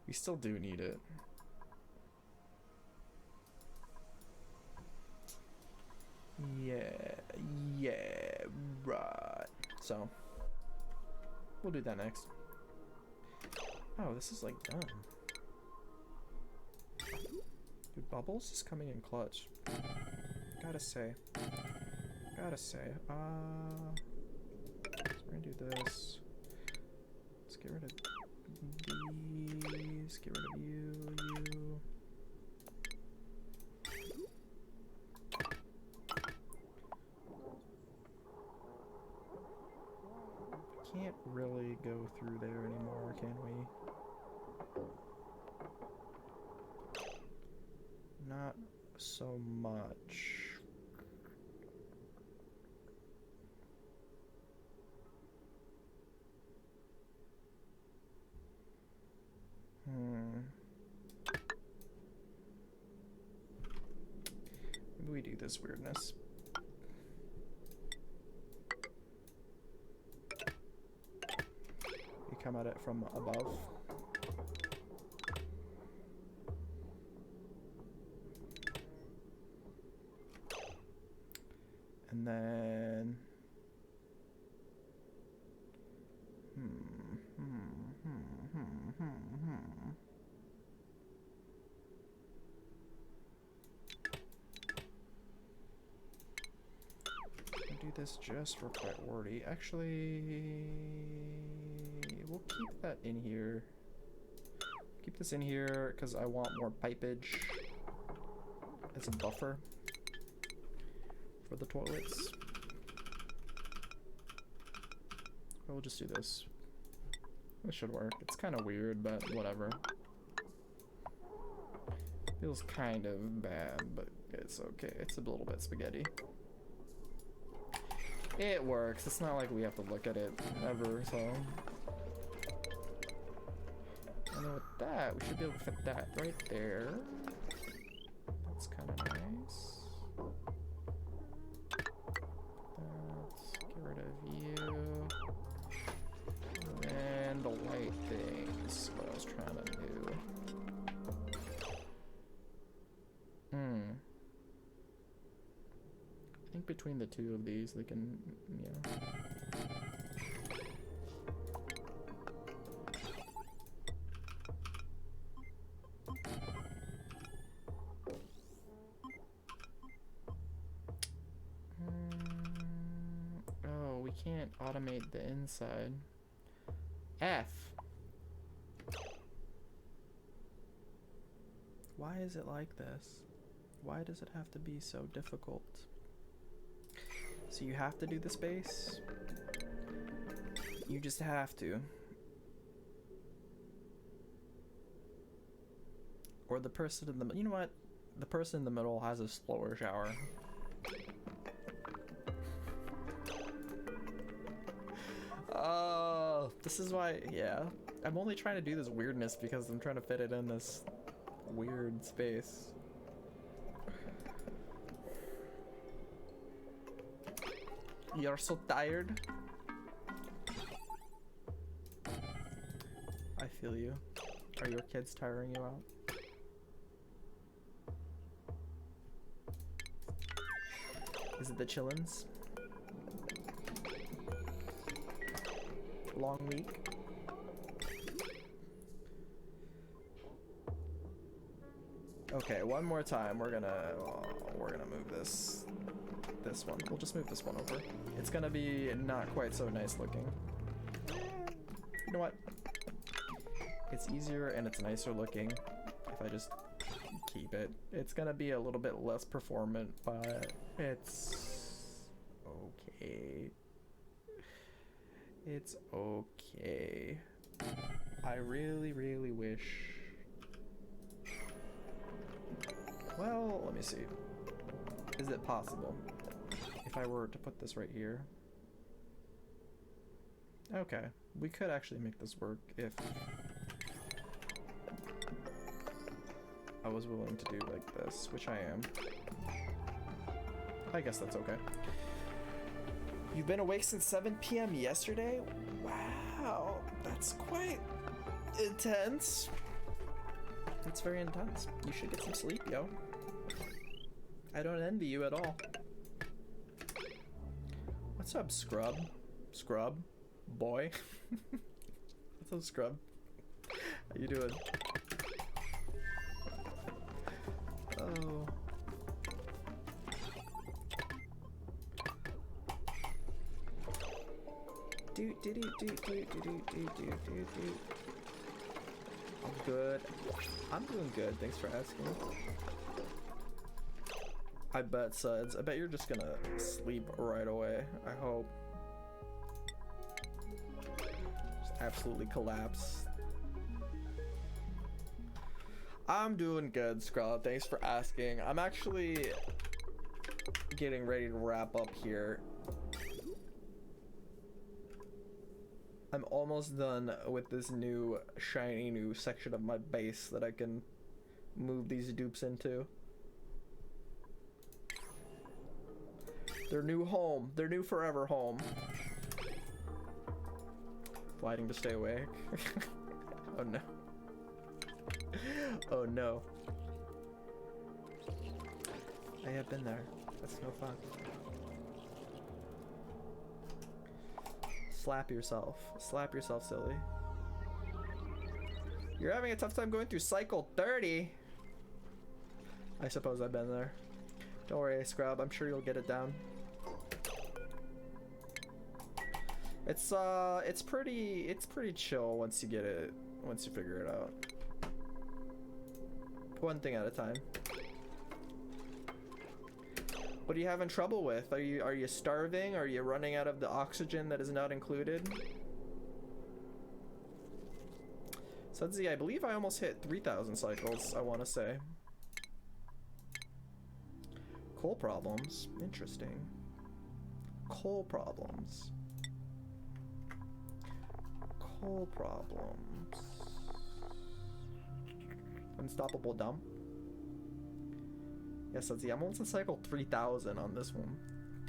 We still do need it. Yeah, right. So, we'll do that next. Oh, this is like done. Dude, Bubbles is coming in clutch. Gotta say. So we're gonna do this. Let's get rid of these. Get rid of you. Can't really go through there anymore, can we? Not so much. Maybe we do this weirdness. We come at it from above. And then I'll do this just for priority. Actually, we'll keep that in here. Keep this in here because I want more pipage as a buffer for the toilets. We'll just do this. This should work. It's kind of weird, but whatever. Feels kind of bad, but it's okay. It's a little bit spaghetti. It works. It's not like we have to look at it ever, so. And then with that, we should be able to fit that right there. That's kind of nice. Let's get rid of you. And the light things, what I was trying to do. I think between the two of these, they can, yeah. Oh, we can't automate the inside. F. Why is it like this? Why does it have to be so difficult? So you have to do the space? You just have to. Or the person in the, you know what? The person in the middle has a slower shower. Oh, this is why, yeah. I'm only trying to do this weirdness because I'm trying to fit it in this weird space. You're so tired. I feel you. Are your kids tiring you out? Is it the chillins? Long week? Okay, one more time. We're gonna move this one. We'll just move this one over. It's gonna be not quite so nice looking. You know what? It's easier and it's nicer looking if I just keep it. It's gonna be a little bit less performant, but it's okay. It's okay. I really, really wish. Well, let me see. Is it possible if I were to put this right here? Okay, we could actually make this work if I was willing to do like this, which I am. I guess that's okay. You've been awake since 7 p.m. yesterday? Wow, that's quite intense. That's very intense. You should get some sleep, yo. I don't envy you at all. What's up, Scrub? Scrub? Boy? What's up, Scrub? How you doing? Oh. I'm good. I'm doing good. Thanks for asking. I bet, Suds. I bet you're just gonna sleep right away. I hope. Just absolutely collapse. I'm doing good, Scrub. Thanks for asking. I'm actually getting ready to wrap up here. I'm almost done with this new shiny new section of my base that I can move these dupes into. Their new home, their new forever home. Fighting to stay awake. Oh no. Oh no. I have been there. That's no fun. Slap yourself. Slap yourself, silly. You're having a tough time going through cycle 30. I suppose I've been there. Don't worry, Scrub. I'm sure you'll get it down. It's pretty chill once you get it, once you figure it out. One thing at a time. What are you having trouble with? Are you starving? Are you running out of the oxygen that is not included? Sudsy, I believe I almost hit 3,000 cycles, I want to say. Coal problems. Interesting. Coal problems. Coal problems. Unstoppable dump. Yes, let's see. I'm almost on cycle 3,000 on this one.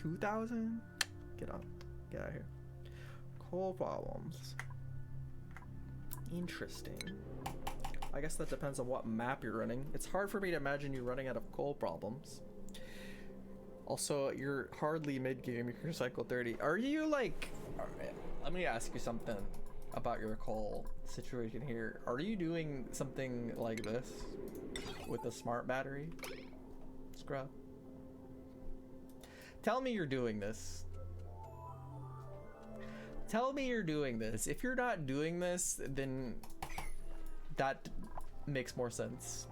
2,000? Get out. Get out of here. Coal problems. Interesting. I guess that depends on what map you're running. It's hard for me to imagine you running out of coal problems. Also, you're hardly mid-game. You're cycle 30. Are you like... Alright, let me ask you something about your coal situation here. Are you doing something like this with a smart battery? Scrub. Tell me you're doing this. Tell me you're doing this. If you're not doing this, then that makes more sense.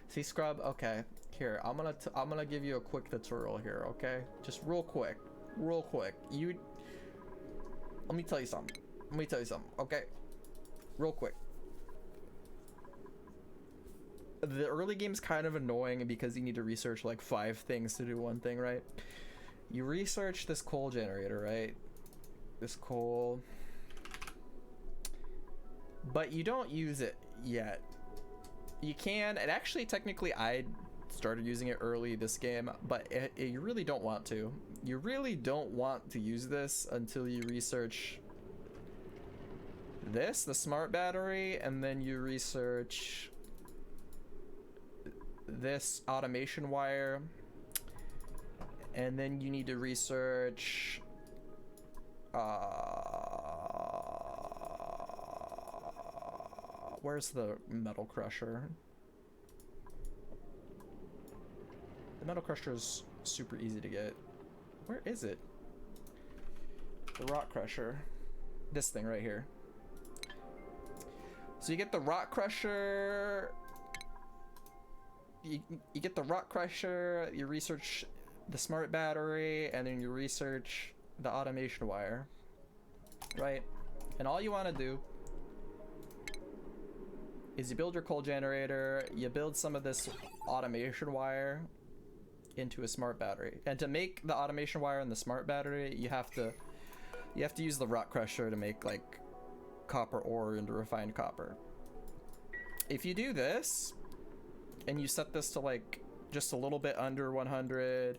See, Scrub. Okay, here I'm gonna give you a quick tutorial here. Okay, just real quick, real quick. Let me tell you something. Let me tell you something. Okay, real quick. The early game's kind of annoying because you need to research like 5 things to do one thing, right? You research this coal generator, right? This coal, but you don't use it yet. You can, and actually technically I started using it early this game, but you really don't want to. You really don't want to use this until you research this, the smart battery, and then you research this automation wire, and then you need to research where's the metal crusher? The metal crusher is super easy to get. Where is it? The rock crusher. This thing right here. So you get the rock crusher. You get the rock crusher, you research the smart battery, and then you research the automation wire, right? And all you want to do is you build your coal generator, you build some of this automation wire into a smart battery. And to make the automation wire and the smart battery, you have to use the rock crusher to make like copper ore into refined copper. If you do this and you set this to like just a little bit under 100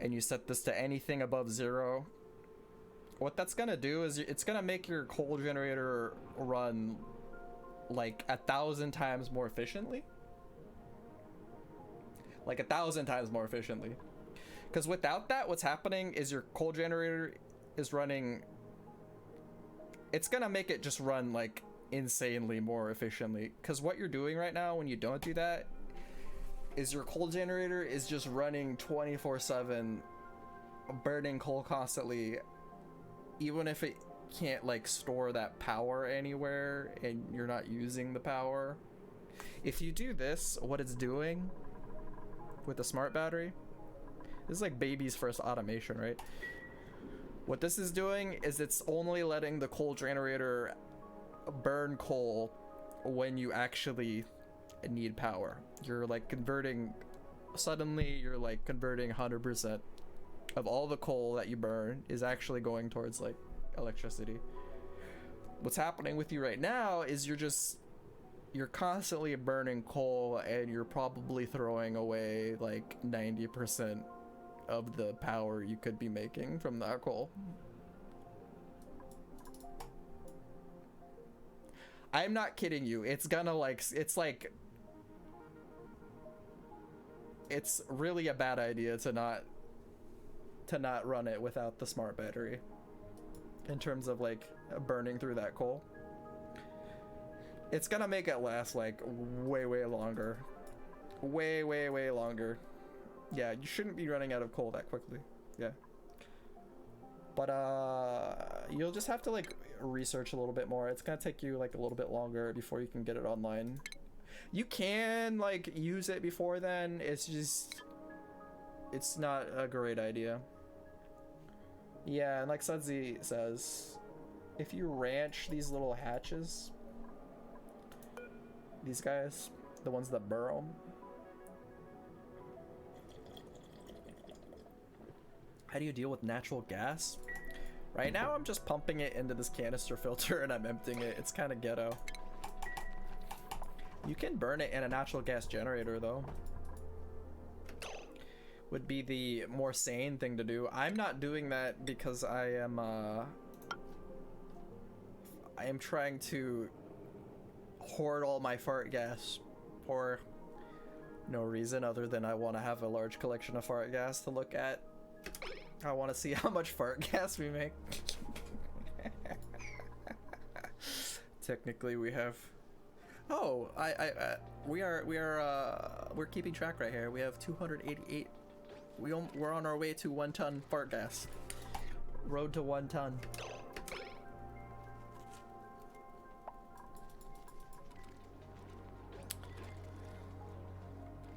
and you set this to anything above 0, what that's gonna do is it's gonna make your coal generator run like 1,000 times more efficiently. Like 1,000 times more efficiently. Because without that, what's happening is your coal generator is running, it's gonna make it just run like insanely more efficiently. Because what you're doing right now when you don't do that is your coal generator is just running 24/7, burning coal constantly, even if it can't like store that power anywhere and you're not using the power. If you do this, what it's doing with the smart battery, this is like baby's first automation, right? What this is doing is it's only letting the coal generator burn coal when you actually need power. You're like converting, suddenly you're like converting 100% of all the coal that you burn is actually going towards like electricity. What's happening with you right now is you're constantly burning coal and you're probably throwing away like 90% of the power you could be making from that coal. I'm not kidding you. It's gonna like, it's really a bad idea to not run it without the smart battery in terms of like burning through that coal. It's gonna make it last like way longer. Way longer. Yeah, you shouldn't be running out of coal that quickly. Yeah. But you'll just have to like research a little bit more. It's gonna take you like a little bit longer before you can get it online. You can like use it before then, it's just, it's not a great idea. Yeah, and like Sudsy says, if you ranch these little hatches, these guys, the ones that burrow, how do you deal with natural gas? Right now I'm just pumping it into this canister filter and I'm emptying it. It's kind of ghetto. You can burn it in a natural gas generator though. Would be the more sane thing to do. I'm not doing that because I am trying to hoard all my fart gas for no reason other than I want to have a large collection of fart gas to look at. I want to see how much fart gas we make. Technically we have, oh, we're keeping track right here. We have 288. We're on our way to 1 ton fart gas. Road to 1 ton.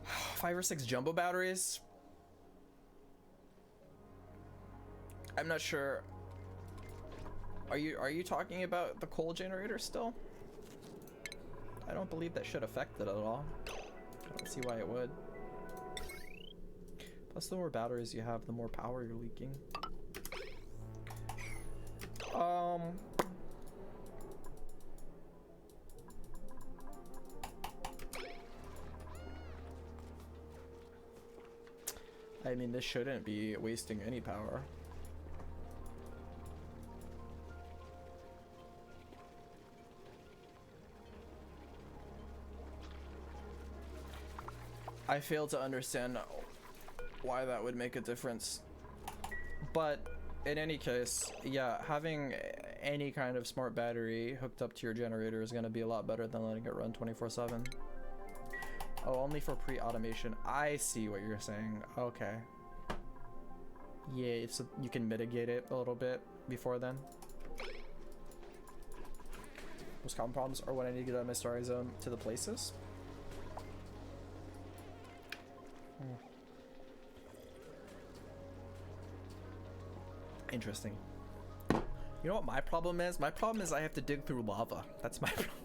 Five or 6 jumbo batteries. I'm not sure. Are you talking about the coal generator still? I don't believe that should affect it at all. I don't see why it would. Plus, the more batteries you have, the more power you're leaking. I mean, this shouldn't be wasting any power. I fail to understand why that would make a difference. But in any case, yeah, having any kind of smart battery hooked up to your generator is going to be a lot better than letting it run 24/7. Oh, only for pre-automation. I see what you're saying. Okay. Yeah, so you can mitigate it a little bit before then. Most common problems are when I need to get out of my story zone to the places. Interesting. You know what my problem is? My problem is I have to dig through lava. That's my problem.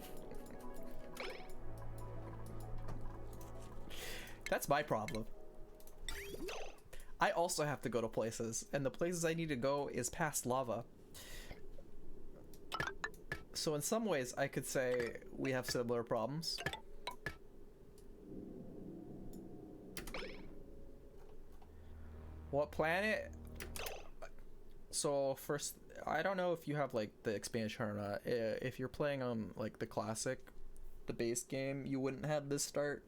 That's my problem. I also have to go to places, and the places I need to go is past lava. So in some ways, I could say we have similar problems. What planet? So first, I don't know if you have like the expansion or not. If you're playing on like the classic, the base game, you wouldn't have this start.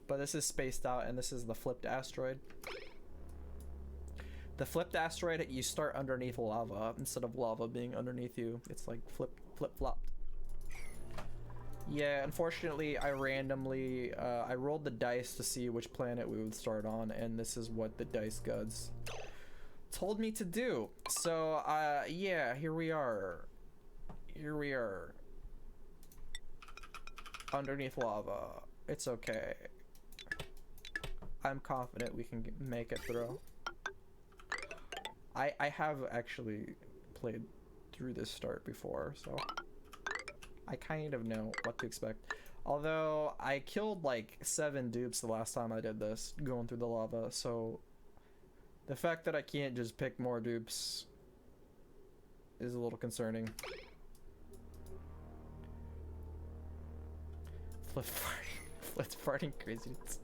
But this is spaced out, and this is the flipped asteroid. The flipped asteroid, you start underneath lava instead of lava being underneath you. It's like flip-flopped. Yeah, unfortunately, I randomly, I rolled the dice to see which planet we would start on, and this is what the dice gods told me to do. So, yeah, here we are. Here we are. Underneath lava. It's okay. I'm confident we can make it through. I have actually played through this start before, so I kind of know what to expect. Although I killed like 7 dupes the last time I did this, going through the lava, so the fact that I can't just pick more dupes is a little concerning. Flip farting craziness.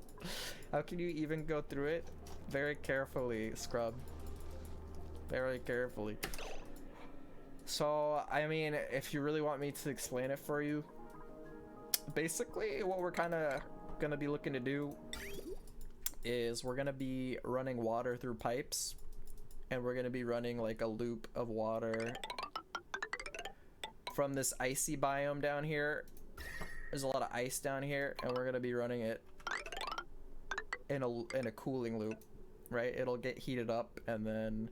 How can you even go through it? Very carefully, scrub. Very carefully. So, I mean, if you really want me to explain it for you, basically what we're kind of gonna be looking to do is we're gonna be running water through pipes, and we're gonna be running like a loop of water from this icy biome down here. There's a lot of ice down here, and we're gonna be running it in a cooling loop, right? It'll get heated up, and then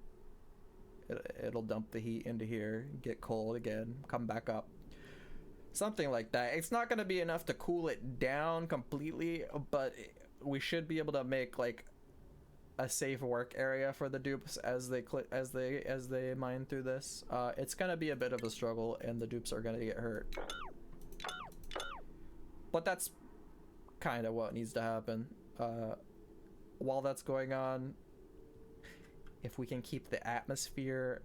it'll dump the heat into here, get cold again, come back up. Something like that. It's not going to be enough to cool it down completely, but we should be able to make like a safe work area for the dupes as they mine through this. It's going to be a bit of a struggle, and the dupes are going to get hurt. But that's kind of what needs to happen. While that's going on, if we can keep the atmosphere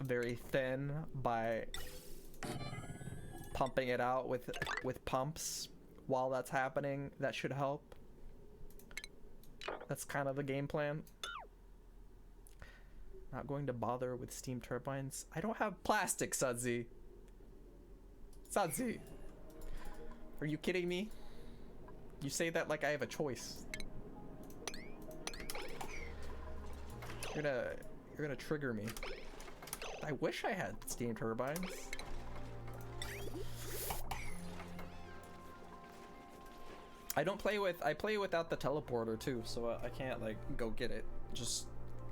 very thin by pumping it out with pumps while that's happening, that should help. That's kind of the game plan. Not going to bother with steam turbines. I don't have plastic, Sudsy. Sudsy. Are you kidding me? You say that like I have a choice. You're gonna trigger me. I wish I had steam turbines. I play without the teleporter too, so I can't like go get it just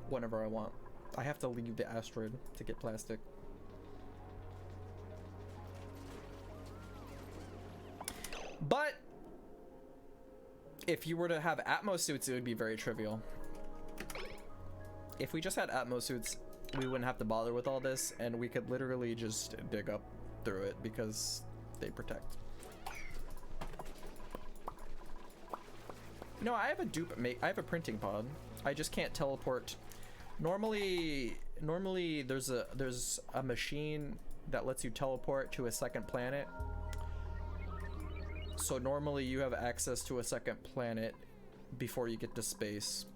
whenever I want. I have to leave the asteroid to get plastic. But if you were to have Atmos suits, it would be very trivial. If we just had Atmos suits, we wouldn't have to bother with all this, and we could literally just dig up through it because they protect. No, I have a I have a printing pod. I just can't teleport. Normally there's a machine that lets you teleport to a second planet. So normally you have access to a second planet before you get to space.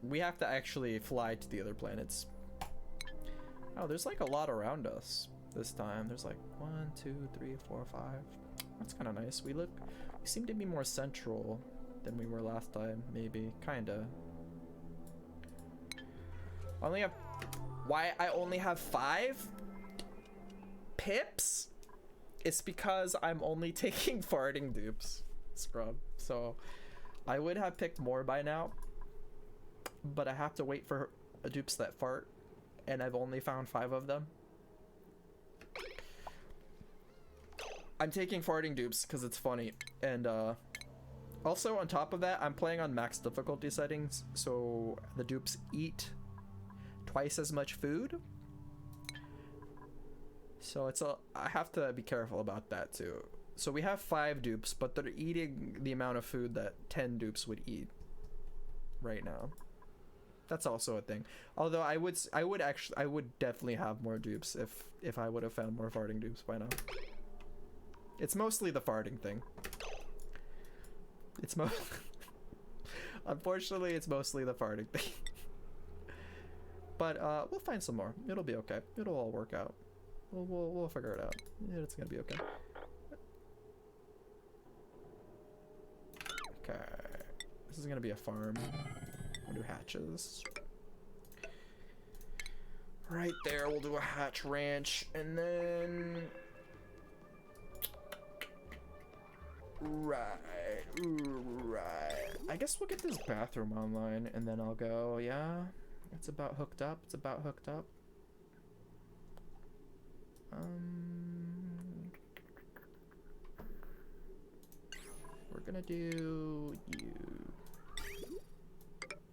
We have to actually fly to the other planets. Oh, there's like a lot around us this time. There's like 1, 2, 3, 4, 5. That's kind of nice. We seem to be more central than we were last time, maybe. Kinda. Why I only have 5 pips? It's because I'm only taking farting dupes, scrub. So I would have picked more by now, but I have to wait for dupes that fart, and I've only found 5 of them. I'm taking farting dupes because it's funny, and also on top of that, I'm playing on max difficulty settings, so the dupes eat twice as much food. So I have to be careful about that too. So we have 5 dupes, but they're eating the amount of food that 10 dupes would eat right now. That's also a thing. Although I would definitely have more dupes if I would have found more farting dupes by now. It's mostly the farting thing. Unfortunately, it's mostly the farting thing. But we'll find some more. It'll be okay. It'll all work out. We'll figure it out. It's gonna be okay. Okay. This is gonna be a farm. We'll do hatches. Right there, we'll do a hatch ranch, and then right. I guess we'll get this bathroom online, and then I'll go. Yeah, it's about hooked up. We're gonna do you.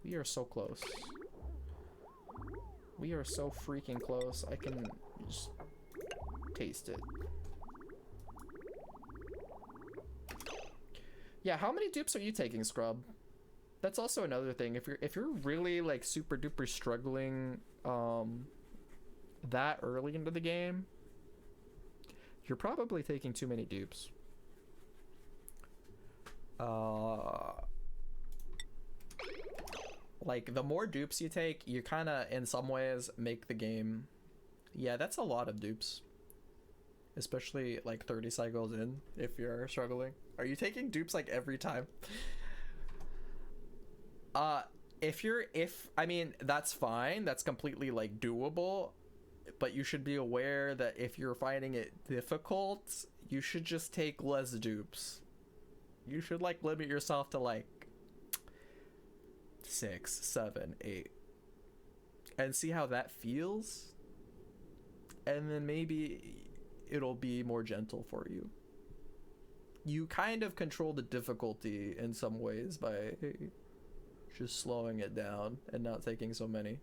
We are so close. We are so freaking close. I can just taste it. Yeah, how many dupes are you taking, Scrub? That's also another thing. If you're really like super duper struggling that early into the game, you're probably taking too many dupes. Like the more dupes you take, you kind of in some ways make the game. Yeah, that's a lot of dupes, especially like 30 cycles in if you're struggling. Are you taking dupes like every time? I mean, that's fine, that's completely like doable, but you should be aware that if you're finding it difficult, you should just take less dupes. You should like limit yourself to like 6, 7, 8 and see how that feels, and then maybe it'll be more gentle for you. You kind of control the difficulty in some ways by just slowing it down and not taking so many,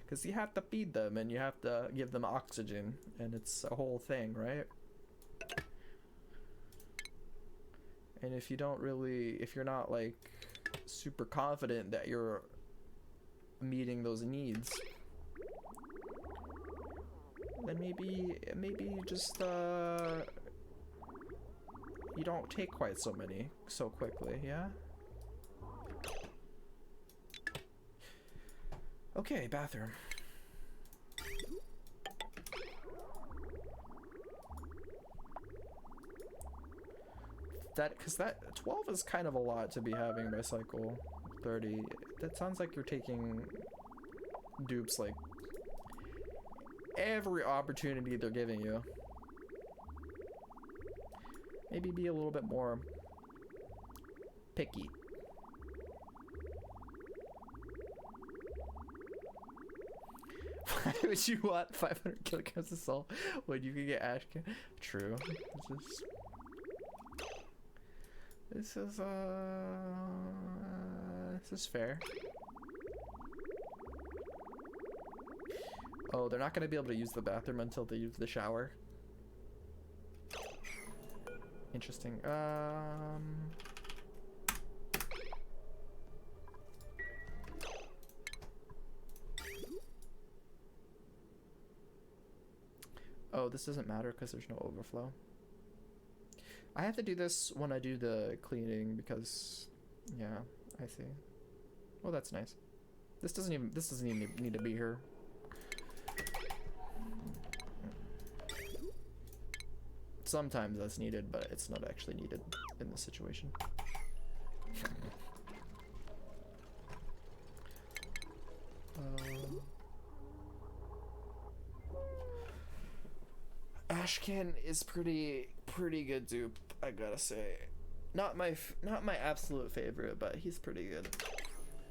because you have to feed them and you have to give them oxygen, and it's a whole thing, right? And if you're not like super confident that you're meeting those needs, then maybe just you don't take quite so many so quickly. Yeah. Okay, bathroom. Because that 12 is kind of a lot to be having by cycle 30. That sounds like you're taking dupes like every opportunity they're giving you. Maybe be a little bit more picky. Why would you want 500 kilograms of salt when you can get ash can? True. This is fair. Oh, they're not gonna be able to use the bathroom until they use the shower. Interesting. Oh, this doesn't matter because there's no overflow. I have to do this when I do the cleaning because, yeah, I see. Well, that's nice. This doesn't even need to be here. Sometimes that's needed, but it's not actually needed in this situation. Ashcan is pretty good dupe, I gotta say. Not my absolute favorite, but he's pretty good.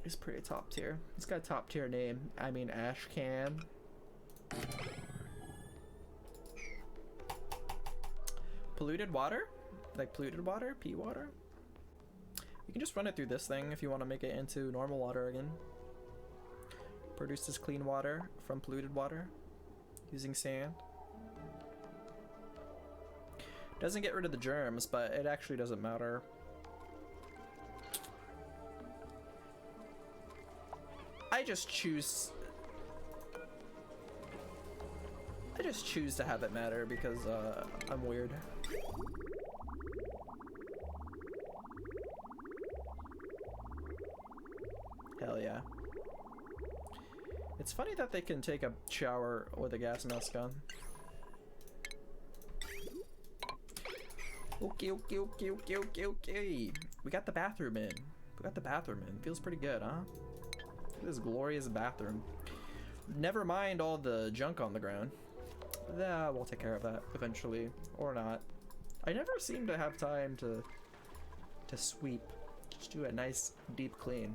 He's pretty top tier. He's got a top tier name. I mean, Ashcan. polluted water? Like polluted water? Pea water? You can just run it through this thing if you want to make it into normal water again. Produces clean water from polluted water using sand. Doesn't get rid of the germs, but it actually doesn't matter. I just choose to have it matter because I'm weird. Hell yeah. It's funny that they can take a shower with a gas mask on. Okay. We got the bathroom in. Feels pretty good, huh? Look at this glorious bathroom. Never mind all the junk on the ground. We'll take care of that eventually, or not. I never seem to have time to sweep. Just do a nice deep clean.